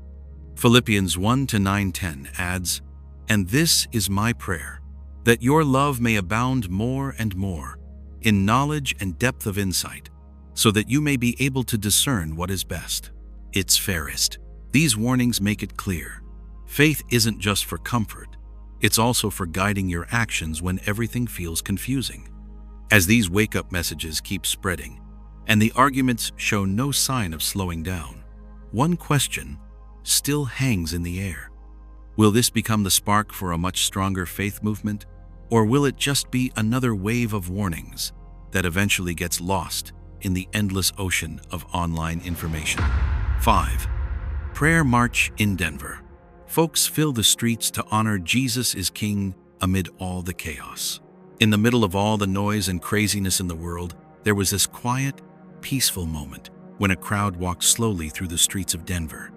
Philippians 1:9-10 adds, "And this is my prayer, that your love may abound more and more in knowledge and depth of insight, so that you may be able to discern what is best. It's fairest." These warnings make it clear. Faith isn't just for comfort, it's also for guiding your actions when everything feels confusing. As these wake-up messages keep spreading, and the arguments show no sign of slowing down, one question still hangs in the air. Will this become the spark for a much stronger faith movement, or will it just be another wave of warnings that eventually gets lost in the endless ocean of online information? 5. Prayer March in Denver. Folks fill the streets to honor Jesus is King amid all the chaos. In the middle of all the noise and craziness in the world, there was this quiet, peaceful moment when a crowd walked slowly through the streets of Denver.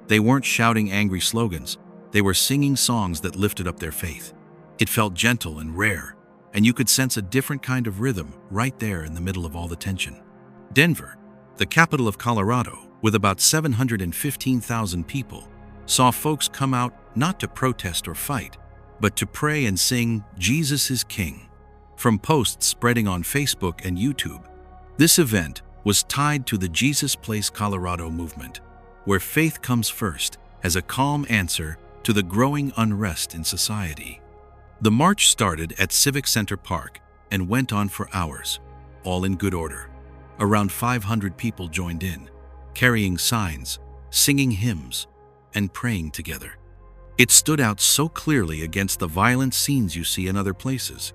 They weren't shouting angry slogans, they were singing songs that lifted up their faith. It felt gentle and rare, and you could sense a different kind of rhythm right there in the middle of all the tension. Denver, the capital of Colorado, with about 715,000 people, saw folks come out not to protest or fight, but to pray and sing, "Jesus is King." from posts spreading on Facebook and YouTube. This event was tied to the Jesus Place Colorado movement, where faith comes first as a calm answer to the growing unrest in society. The march started at Civic Center Park and went on for hours, all in good order. Around 500 people joined in, carrying signs, singing hymns, and praying together. It stood out so clearly against the violent scenes you see in other places.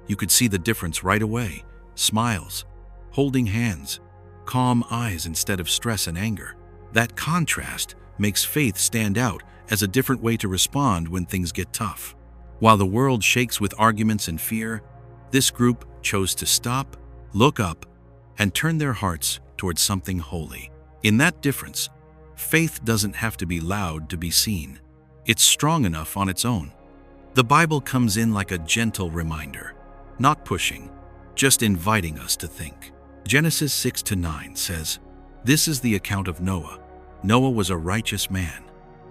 You could see the difference right away: smiles, holding hands, calm eyes instead of stress and anger. That contrast makes faith stand out as a different way to respond when things get tough. While the world shakes with arguments and fear, this group chose to stop, look up, and turn their hearts towards something holy. In that difference, faith doesn't have to be loud to be seen. It's strong enough on its own. The Bible comes in like a gentle reminder, not pushing, just inviting us to think. Genesis 6-9 says, "This is the account of Noah. Noah was a righteous man,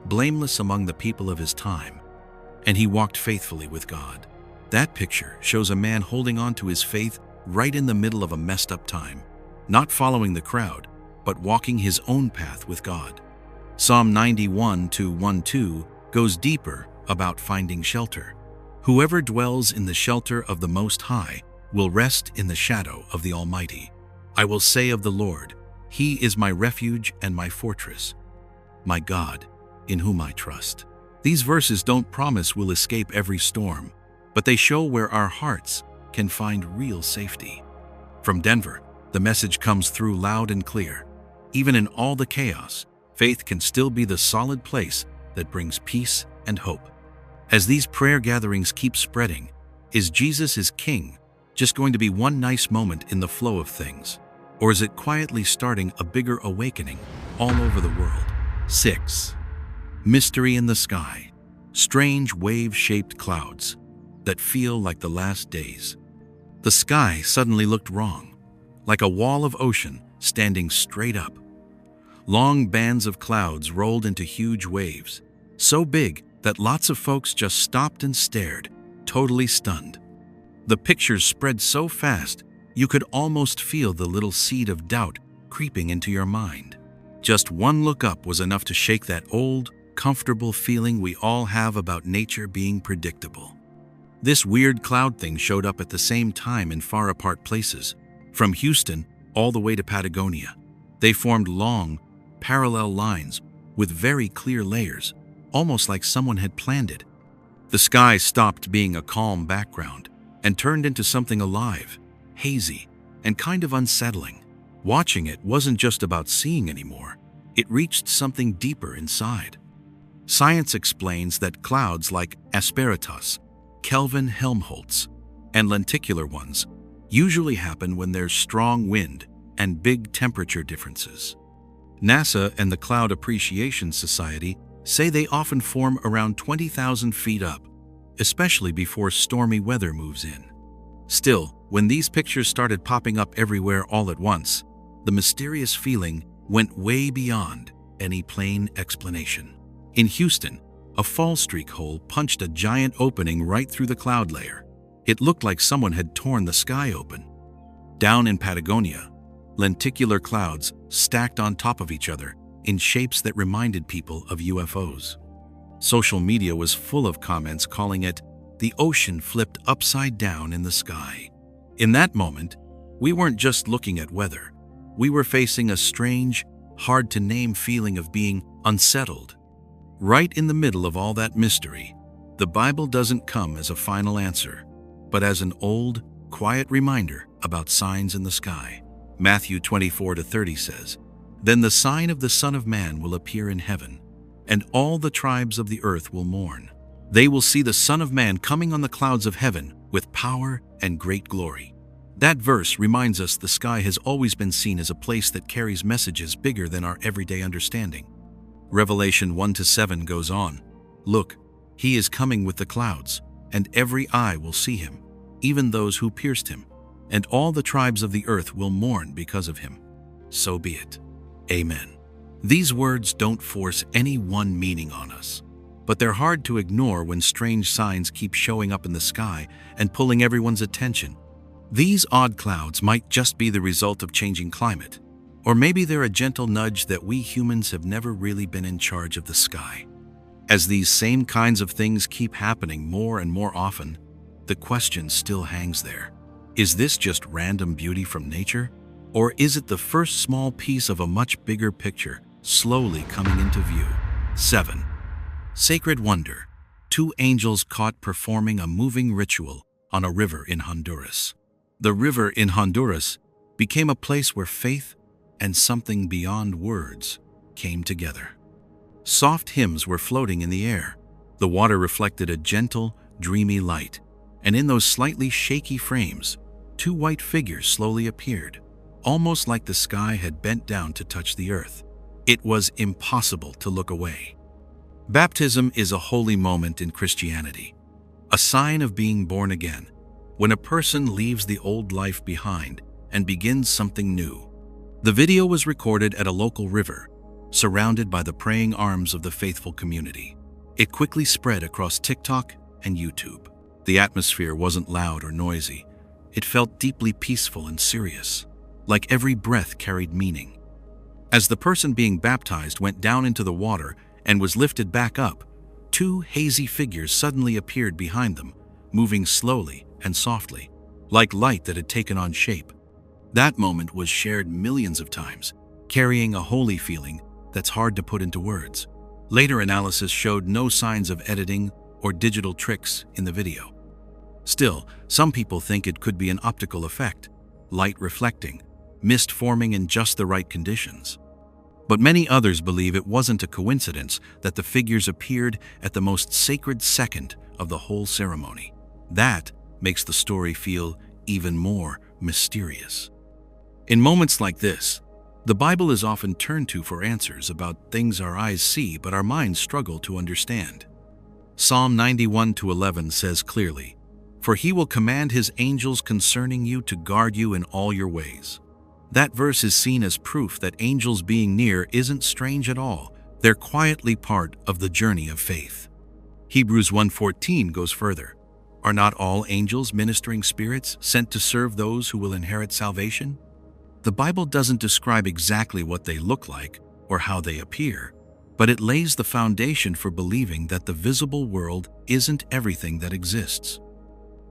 blameless among the people of his time, and he walked faithfully with God." That picture shows a man holding on to his faith right in the middle of a messed up time, not following the crowd, but walking his own path with God. Psalm 91:1-2 goes deeper about finding shelter. "Whoever dwells in the shelter of the Most High will rest in the shadow of the Almighty. I will say of the Lord, He is my refuge and my fortress, my God, in whom I trust." These verses don't promise we'll escape every storm, but they show where our hearts can find real safety. From Denver, the message comes through loud and clear. Even in all the chaos, faith can still be the solid place that brings peace and hope. As these prayer gatherings keep spreading, is Jesus is King just going to be one nice moment in the flow of things? Or is it quietly starting a bigger awakening all over the world? 6. Mystery in the sky. Strange wave-shaped clouds that feel like the last days. The sky suddenly looked wrong, like a wall of ocean standing straight up. Long bands of clouds rolled into huge waves, so big that lots of folks just stopped and stared, totally stunned. The pictures spread so fast, you could almost feel the little seed of doubt creeping into your mind. Just one look up was enough to shake that old, comfortable feeling we all have about nature being predictable. This weird cloud thing showed up at the same time in far apart places, from Houston all the way to Patagonia. They formed long, parallel lines with very clear layers, almost like someone had planned it. The sky stopped being a calm background and turned into something alive, hazy, and kind of unsettling. Watching it wasn't just about seeing anymore. It reached something deeper inside. Science explains that clouds like asperitas, Kelvin Helmholtz, and lenticular ones usually happen when there's strong wind and big temperature differences. NASA and the Cloud Appreciation Society say they often form around 20,000 feet up, especially before stormy weather moves in. Still, when these pictures started popping up everywhere all at once, the mysterious feeling went way beyond any plain explanation. In Houston, a fall streak hole punched a giant opening right through the cloud layer. It looked like someone had torn the sky open. Down in Patagonia, lenticular clouds stacked on top of each other in shapes that reminded people of UFOs. Social media was full of comments calling it the ocean flipped upside down in the sky. In that moment, we weren't just looking at weather. We were facing a strange, hard-to-name feeling of being unsettled. Right in the middle of all that mystery, the Bible doesn't come as a final answer, but as an old, quiet reminder about signs in the sky. Matthew 24-30 says, "Then the sign of the Son of Man will appear in heaven, and all the tribes of the earth will mourn. They will see the Son of Man coming on the clouds of heaven with power and great glory." That verse reminds us the sky has always been seen as a place that carries messages bigger than our everyday understanding. Revelation 1-7 goes on, "Look, he is coming with the clouds, and every eye will see him, even those who pierced him, and all the tribes of the earth will mourn because of him. So be it. Amen." These words don't force any one meaning on us, but they're hard to ignore when strange signs keep showing up in the sky and pulling everyone's attention These odd clouds might just be the result of changing climate, or maybe they're a gentle nudge that we humans have never really been in charge of the sky. As these same kinds of things keep happening more and more often, the question still hangs there. Is this just random beauty from nature? Or is it the first small piece of a much bigger picture slowly coming into view? 7. Sacred wonder. 2 angels caught performing a moving ritual on a river in Honduras. The river in Honduras became a place where faith and something beyond words came together. Soft hymns were floating in the air. The water reflected a gentle, dreamy light, and in those slightly shaky frames, 2 white figures slowly appeared, almost like the sky had bent down to touch the earth. It was impossible to look away. Baptism is a holy moment in Christianity, a sign of being born again, when a person leaves the old life behind and begins something new. The video was recorded at a local river, surrounded by the praying arms of the faithful community. It quickly spread across TikTok and YouTube. The atmosphere wasn't loud or noisy. It felt deeply peaceful and serious, like every breath carried meaning. As the person being baptized went down into the water and was lifted back up, 2 hazy figures suddenly appeared behind them, moving slowly and softly, like light that had taken on shape. That moment was shared millions of times, carrying a holy feeling that's hard to put into words. Later analysis showed no signs of editing or digital tricks in the video. Still, some people think it could be an optical effect, light reflecting, mist forming in just the right conditions. But many others believe it wasn't a coincidence that the figures appeared at the most sacred second of the whole ceremony. That makes the story feel even more mysterious. In moments like this, the Bible is often turned to for answers about things our eyes see but our minds struggle to understand. Psalm 91:11 says clearly, "For he will command his angels concerning you to guard you in all your ways." That verse is seen as proof that angels being near isn't strange at all. They're quietly part of the journey of faith. Hebrews 1:14 goes further. Are not all angels ministering spirits sent to serve those who will inherit salvation? The Bible doesn't describe exactly what they look like or how they appear, but it lays the foundation for believing that the visible world isn't everything that exists.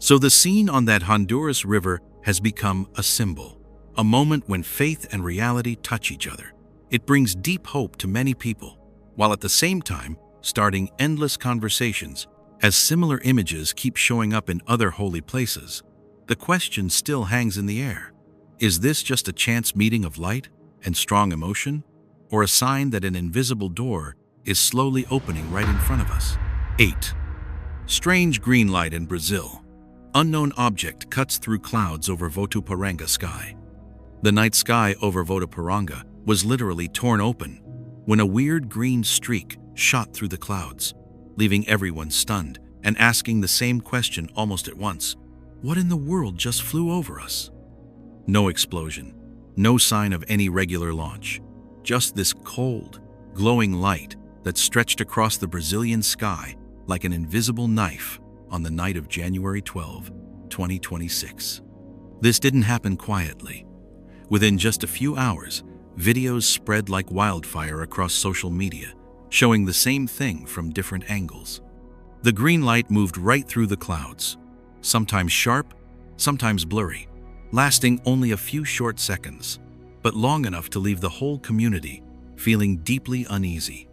So the scene on that Honduras river has become a symbol, a moment when faith and reality touch each other. It brings deep hope to many people, while at the same time starting endless conversations. As similar images keep showing up in other holy places, the question still hangs in the air. Is this just a chance meeting of light and strong emotion, or a sign that an invisible door is slowly opening right in front of us? 8. Strange green light in Brazil. Unknown object cuts through clouds over Votuporanga sky. The night sky over Votuporanga was literally torn open when a weird green streak shot through the clouds, leaving everyone stunned and asking the same question almost at once. What in the world just flew over us? No explosion, no sign of any regular launch, just this cold, glowing light that stretched across the Brazilian sky like an invisible knife on the night of January 12, 2026. This didn't happen quietly. Within just a few hours, videos spread like wildfire across social media, showing the same thing from different angles. The green light moved right through the clouds, sometimes sharp, sometimes blurry, lasting only a few short seconds, but long enough to leave the whole community feeling deeply uneasy.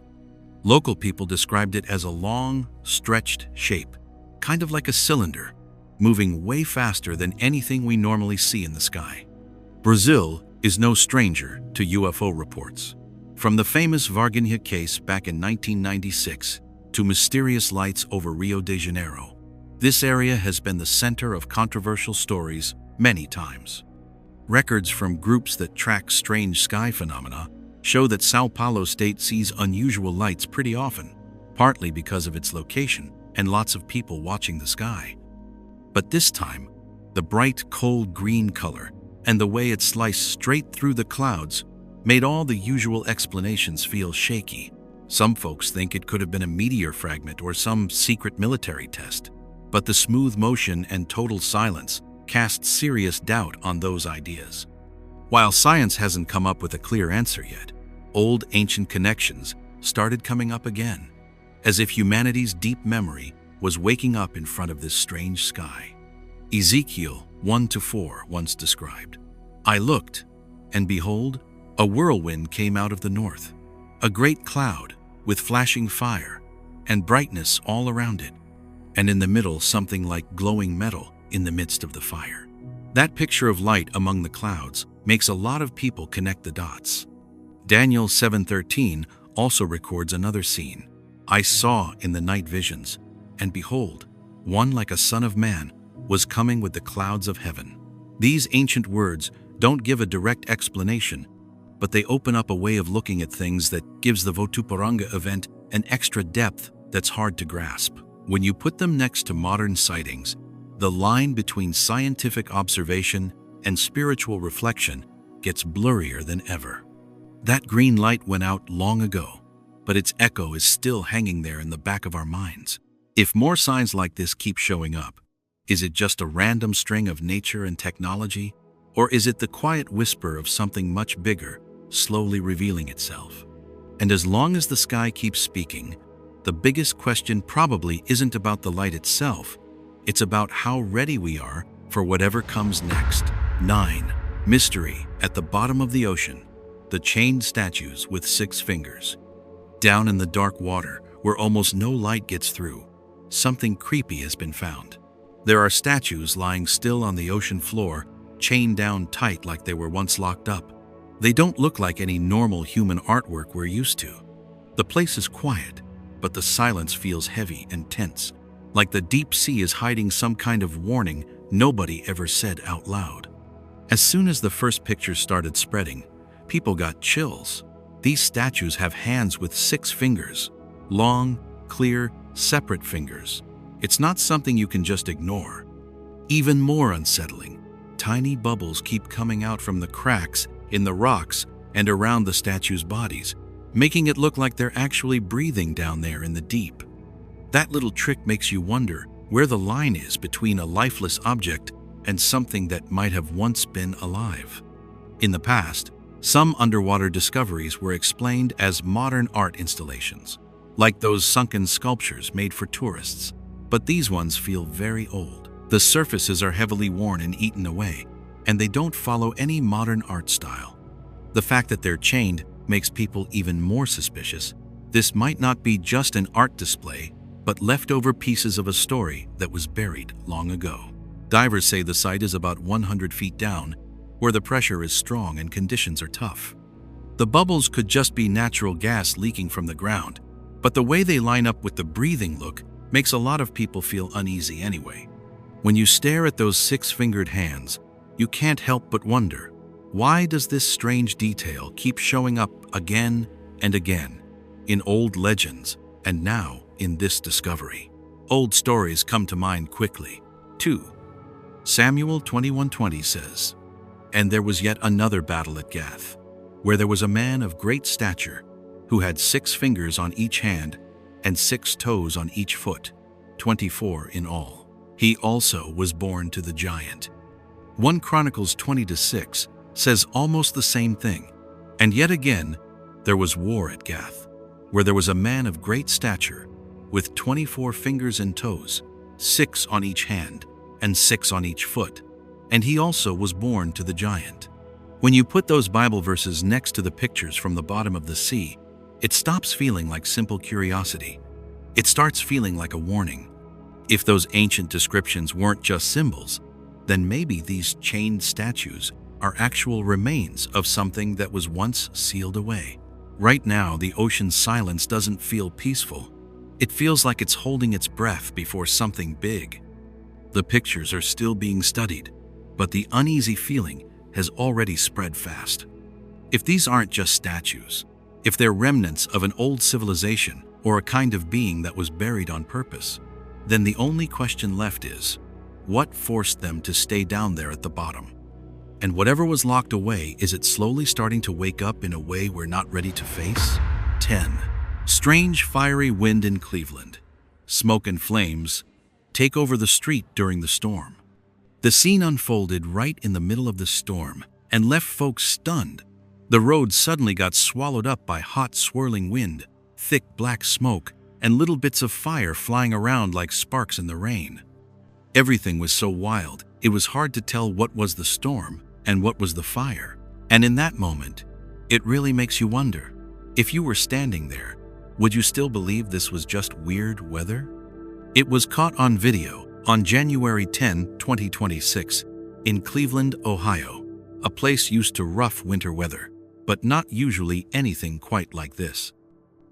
Local people described it as a long, stretched shape, kind of like a cylinder, moving way faster than anything we normally see in the sky. Brazil is no stranger to UFO reports. From the famous Varginha case back in 1996 to mysterious lights over Rio de Janeiro, this area has been the center of controversial stories many times. Records from groups that track strange sky phenomena show that Sao Paulo state sees unusual lights pretty often, partly because of its location and lots of people watching the sky. But this time, the bright, cold green color and the way it sliced straight through the clouds made all the usual explanations feel shaky. Some folks think it could have been a meteor fragment or some secret military test, but the smooth motion and total silence casts serious doubt on those ideas. While science hasn't come up with a clear answer yet, old ancient connections started coming up again, as if humanity's deep memory was waking up in front of this strange sky. Ezekiel 1-4 once described, "I looked, and behold, a whirlwind came out of the north, a great cloud with flashing fire and brightness all around it, and in the middle something like glowing metal in the midst of the fire." That picture of light among the clouds makes a lot of people connect the dots. Daniel 7:13 also records another scene. "I saw in the night visions, and behold, one like a son of man was coming with the clouds of heaven." These ancient words don't give a direct explanation, but they open up a way of looking at things that gives the Votuparanga event an extra depth that's hard to grasp. When you put them next to modern sightings, the line between scientific observation and spiritual reflection gets blurrier than ever. That green light went out long ago, but its echo is still hanging there in the back of our minds. If more signs like this keep showing up, is it just a random string of nature and technology? Or is it the quiet whisper of something much bigger, slowly revealing itself? And as long as the sky keeps speaking, the biggest question probably isn't about the light itself, it's about how ready we are for whatever comes next. 9. Mystery at the bottom of the ocean. The chained statues with 6 fingers. Down in the dark water, where almost no light gets through, something creepy has been found. There are statues lying still on the ocean floor, chained down tight like they were once locked up. They don't look like any normal human artwork we're used to. The place is quiet, but the silence feels heavy and tense, like the deep sea is hiding some kind of warning nobody ever said out loud. As soon as the first pictures started spreading, people got chills. These statues have hands with 6 fingers, long, clear, separate fingers. It's not something you can just ignore. Even more unsettling, tiny bubbles keep coming out from the cracks in the rocks and around the statues' bodies, making it look like they're actually breathing down there in the deep. That little trick makes you wonder where the line is between a lifeless object and something that might have once been alive. In the past, some underwater discoveries were explained as modern art installations, like those sunken sculptures made for tourists. But these ones feel very old. The surfaces are heavily worn and eaten away, and they don't follow any modern art style. The fact that they're chained makes people even more suspicious. This might not be just an art display, but leftover pieces of a story that was buried long ago. Divers say the site is about 100 feet down, where the pressure is strong and conditions are tough. The bubbles could just be natural gas leaking from the ground, but the way they line up with the breathing look makes a lot of people feel uneasy anyway. When you stare at those 6-fingered hands, you can't help but wonder, why does this strange detail keep showing up again and again in old legends and now in this discovery? Old stories come to mind quickly. 2. Samuel 21:20 says, "And there was yet another battle at Gath, where there was a man of great stature, who had 6 fingers on each hand and 6 toes on each foot, 24 in all. He also was born to the giant." 1 Chronicles 20-6 says almost the same thing. And yet again, there was war at Gath, where there was a man of great stature, with 24 fingers and toes, 6 on each hand, and 6 on each foot, and he also was born to the giant. When you put those Bible verses next to the pictures from the bottom of the sea, it stops feeling like simple curiosity. It starts feeling like a warning. If those ancient descriptions weren't just symbols, then maybe these chained statues are actual remains of something that was once sealed away. Right now, the ocean's silence doesn't feel peaceful. It feels like it's holding its breath before something big. The pictures are still being studied, but the uneasy feeling has already spread fast. If these aren't just statues, if they're remnants of an old civilization or a kind of being that was buried on purpose, then the only question left is, what forced them to stay down there at the bottom? And whatever was locked away, is it slowly starting to wake up in a way we're not ready to face? 10. Strange fiery wind in Cleveland. Smoke and flames take over the street during the storm. The scene unfolded right in the middle of the storm and left folks stunned. The road suddenly got swallowed up by hot, swirling wind, thick black smoke, and little bits of fire flying around like sparks in the rain. Everything was so wild, it was hard to tell what was the storm and what was the fire. And in that moment, it really makes you wonder, if you were standing there, would you still believe this was just weird weather? It was caught on video on January 10, 2026, in Cleveland, Ohio, a place used to rough winter weather, but not usually anything quite like this.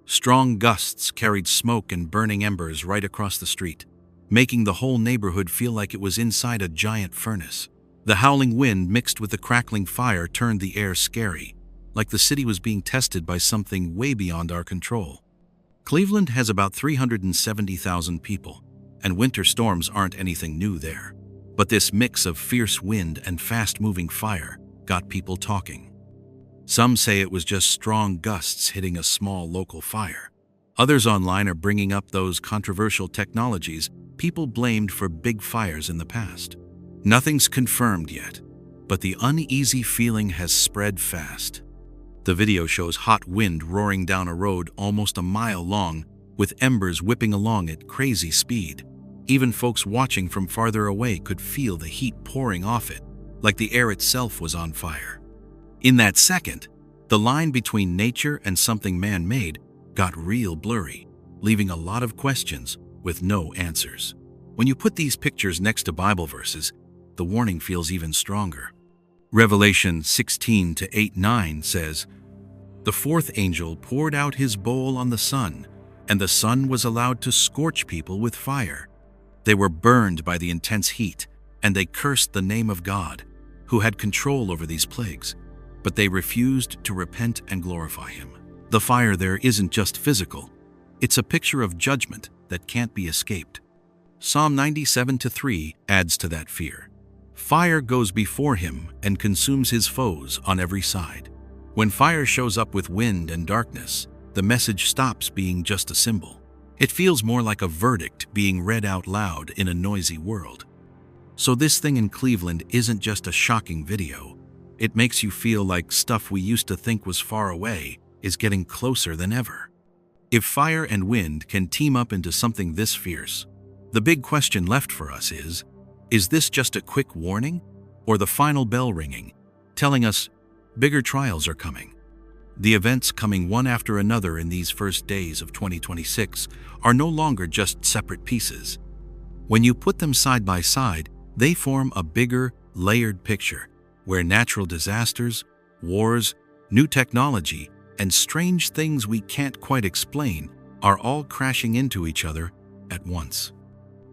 Strong gusts carried smoke and burning embers right across the street, making the whole neighborhood feel like it was inside a giant furnace. The howling wind mixed with the crackling fire turned the air scary, like the city was being tested by something way beyond our control. Cleveland has about 370,000 people, and winter storms aren't anything new there. But this mix of fierce wind and fast-moving fire got people talking. Some say it was just strong gusts hitting a small local fire. Others online are bringing up those controversial technologies people blamed for big fires in the past. Nothing's confirmed yet, but the uneasy feeling has spread fast. The video shows hot wind roaring down a road almost a mile long, with embers whipping along at crazy speed. Even folks watching from farther away could feel the heat pouring off it, like the air itself was on fire. In that second, the line between nature and something man-made got real blurry, leaving a lot of questions with no answers. When you put these pictures next to Bible verses, the warning feels even stronger. Revelation 16:8-9 says, "The fourth angel poured out his bowl on the sun, and the sun was allowed to scorch people with fire. They were burned by the intense heat, and they cursed the name of God, who had control over these plagues. But they refused to repent and glorify him." The fire there isn't just physical. It's a picture of judgment that can't be escaped. Psalm 97:3 adds to that fear. Fire goes before him and consumes his foes on every side. When fire shows up with wind and darkness, the message stops being just a symbol. It feels more like a verdict being read out loud in a noisy world. So this thing in Cleveland isn't just a shocking video. It makes you feel like stuff we used to think was far away is getting closer than ever. If fire and wind can team up into something this fierce, the big question left for us is this just a quick warning, or the final bell ringing, telling us bigger trials are coming? The events coming one after another in these first days of 2026 are no longer just separate pieces. When you put them side by side, they form a bigger, layered picture where natural disasters, wars, new technology, and strange things we can't quite explain are all crashing into each other at once.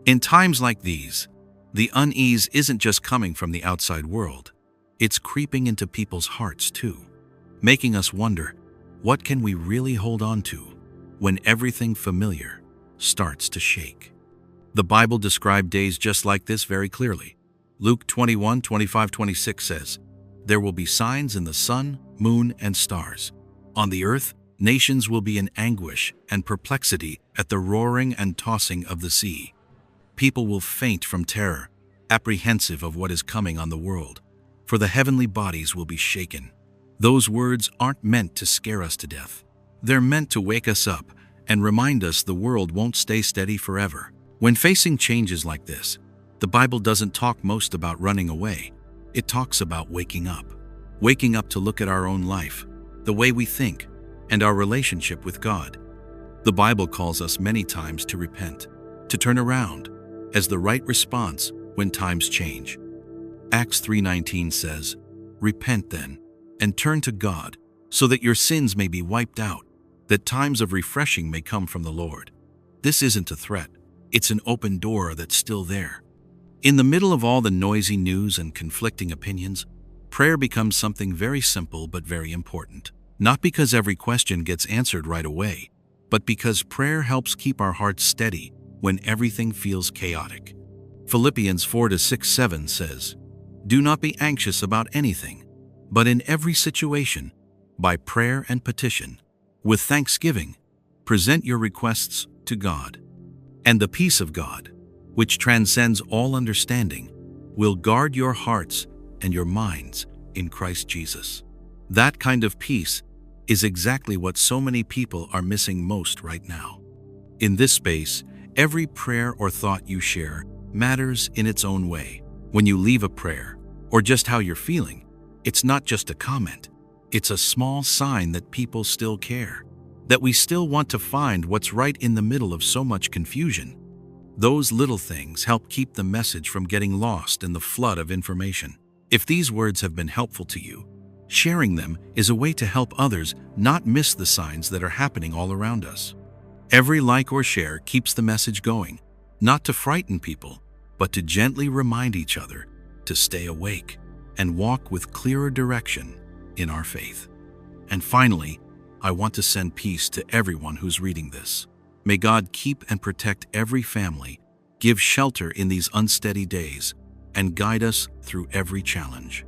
In times like these, the unease isn't just coming from the outside world. It's creeping into people's hearts too, making us wonder, what can we really hold on to when everything familiar starts to shake? The Bible described days just like this very clearly. Luke 21:25-26 says, "There will be signs in the sun, moon, and stars. On the earth, nations will be in anguish and perplexity at the roaring and tossing of the sea. People will faint from terror, apprehensive of what is coming on the world, for the heavenly bodies will be shaken." Those words aren't meant to scare us to death. They're meant to wake us up and remind us the world won't stay steady forever. When facing changes like this, the Bible doesn't talk most about running away. It talks about waking up. Waking up to look at our own life, the way we think, and our relationship with God. The Bible calls us many times to repent, to turn around, as the right response when times change. Acts 3:19 says, "Repent then, and turn to God, so that your sins may be wiped out, that times of refreshing may come from the Lord." This isn't a threat. It's an open door that's still there. In the middle of all the noisy news and conflicting opinions, prayer becomes something very simple but very important. Not because every question gets answered right away, but because prayer helps keep our hearts steady when everything feels chaotic. Philippians 4:6-7 says, "Do not be anxious about anything, but in every situation, by prayer and petition, with thanksgiving, present your requests to God. And the peace of God, which transcends all understanding, will guard your hearts and your minds in Christ Jesus. That kind of peace is exactly what so many people are missing most right now. In this space, every prayer or thought you share matters in its own way. When you leave a prayer, or just how you're feeling, it's not just a comment. It's a small sign that people still care, that we still want to find what's right in the middle of so much confusion. Those little things help keep the message from getting lost in the flood of information. If these words have been helpful to you, sharing them is a way to help others not miss the signs that are happening all around us. Every like or share keeps the message going, not to frighten people, but to gently remind each other to stay awake and walk with clearer direction in our faith. And finally, I want to send peace to everyone who's reading this. May God keep and protect every family, give shelter in these unsteady days, and guide us through every challenge.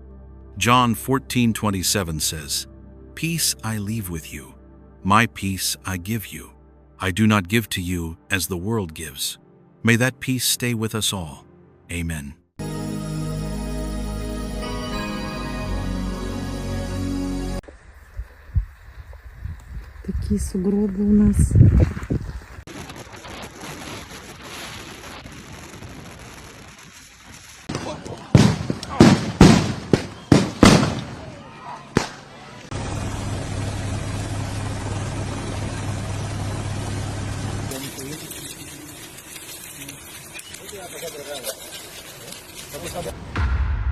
John 14:27 says, "Peace I leave with you, my peace I give you. I do not give to you as the world gives." May that peace stay with us all. Amen. Такие сугробы у нас.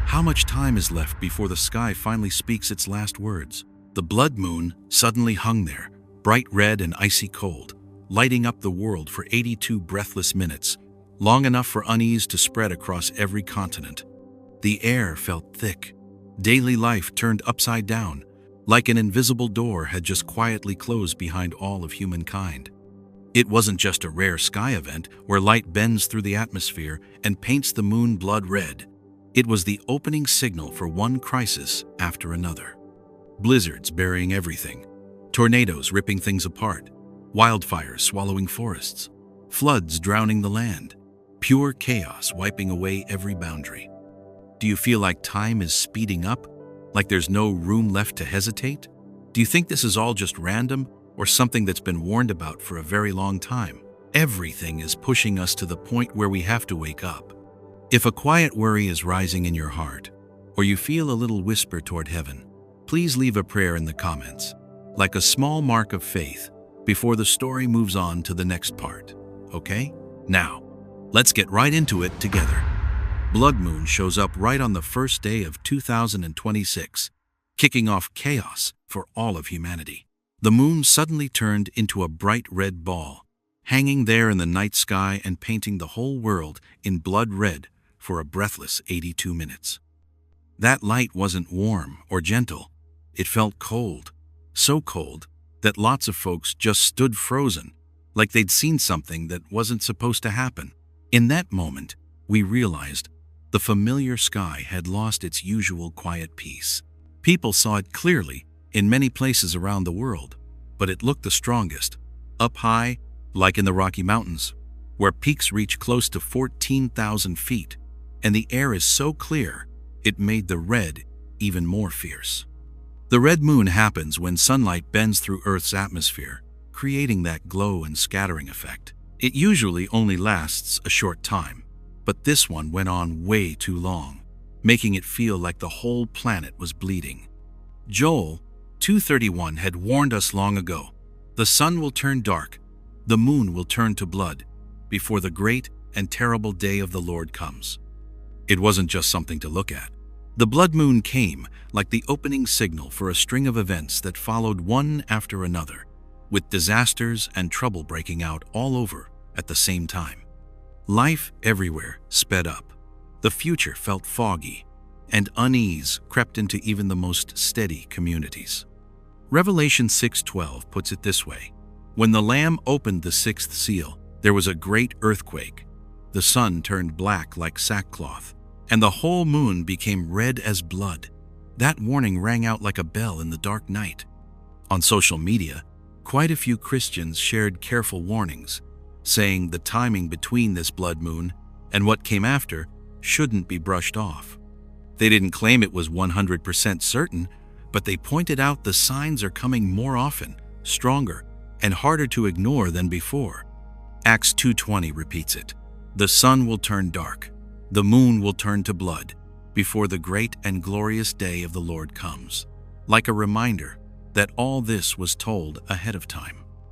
How much time is left before the sky finally speaks its last words? The blood moon suddenly hung there, bright red and icy cold, lighting up the world for 82 breathless minutes, long enough for unease to spread across every continent. The air felt thick. Daily life turned upside down, like an invisible door had just quietly closed behind all of humankind. It wasn't just a rare sky event where light bends through the atmosphere and paints the moon blood red. It was the opening signal for one crisis after another. Blizzards burying everything, tornadoes ripping things apart, wildfires swallowing forests, floods drowning the land, pure chaos wiping away every boundary. Do you feel like time is speeding up, like there's no room left to hesitate? Do you think this is all just random or something that's been warned about for a very long time? Everything is pushing us to the point where we have to wake up. If a quiet worry is rising in your heart, or you feel a little whisper toward heaven, please leave a prayer in the comments, like a small mark of faith, before the story moves on to the next part, okay? Now, let's get right into it together. Blood moon shows up right on the first day of 2026, kicking off chaos for all of humanity. The moon suddenly turned into a bright red ball, hanging there in the night sky and painting the whole world in blood red for a breathless 82 minutes. That light wasn't warm or gentle. It felt cold, so cold that lots of folks just stood frozen, like they'd seen something that wasn't supposed to happen. In that moment, we realized the familiar sky had lost its usual quiet peace. People saw it clearly in many places around the world, but it looked the strongest, up high, like in the Rocky Mountains, where peaks reach close to 14,000 feet, and the air is so clear, it made the red even more fierce. The red moon happens when sunlight bends through Earth's atmosphere, creating that glow and scattering effect. It usually only lasts a short time, but this one went on way too long, making it feel like the whole planet was bleeding. Joel 2:31 had warned us long ago, the sun will turn dark, the moon will turn to blood, before the great and terrible day of the Lord comes. It wasn't just something to look at. The blood moon came like the opening signal for a string of events that followed one after another, with disasters and trouble breaking out all over at the same time. Life everywhere sped up. The future felt foggy, and unease crept into even the most steady communities. Revelation 6:12 puts it this way: when the Lamb opened the sixth seal, there was a great earthquake. The sun turned black like sackcloth, and the whole moon became red as blood. That warning rang out like a bell in the dark night. On social media, quite a few Christians shared careful warnings, saying the timing between this blood moon and what came after shouldn't be brushed off. They didn't claim it was 100% certain, but they pointed out the signs are coming more often, stronger, and harder to ignore than before. Acts 2:20 repeats it. The sun will turn dark, the moon will turn to blood, before the great and glorious day of the Lord comes. Like a reminder that all this was told ahead of time.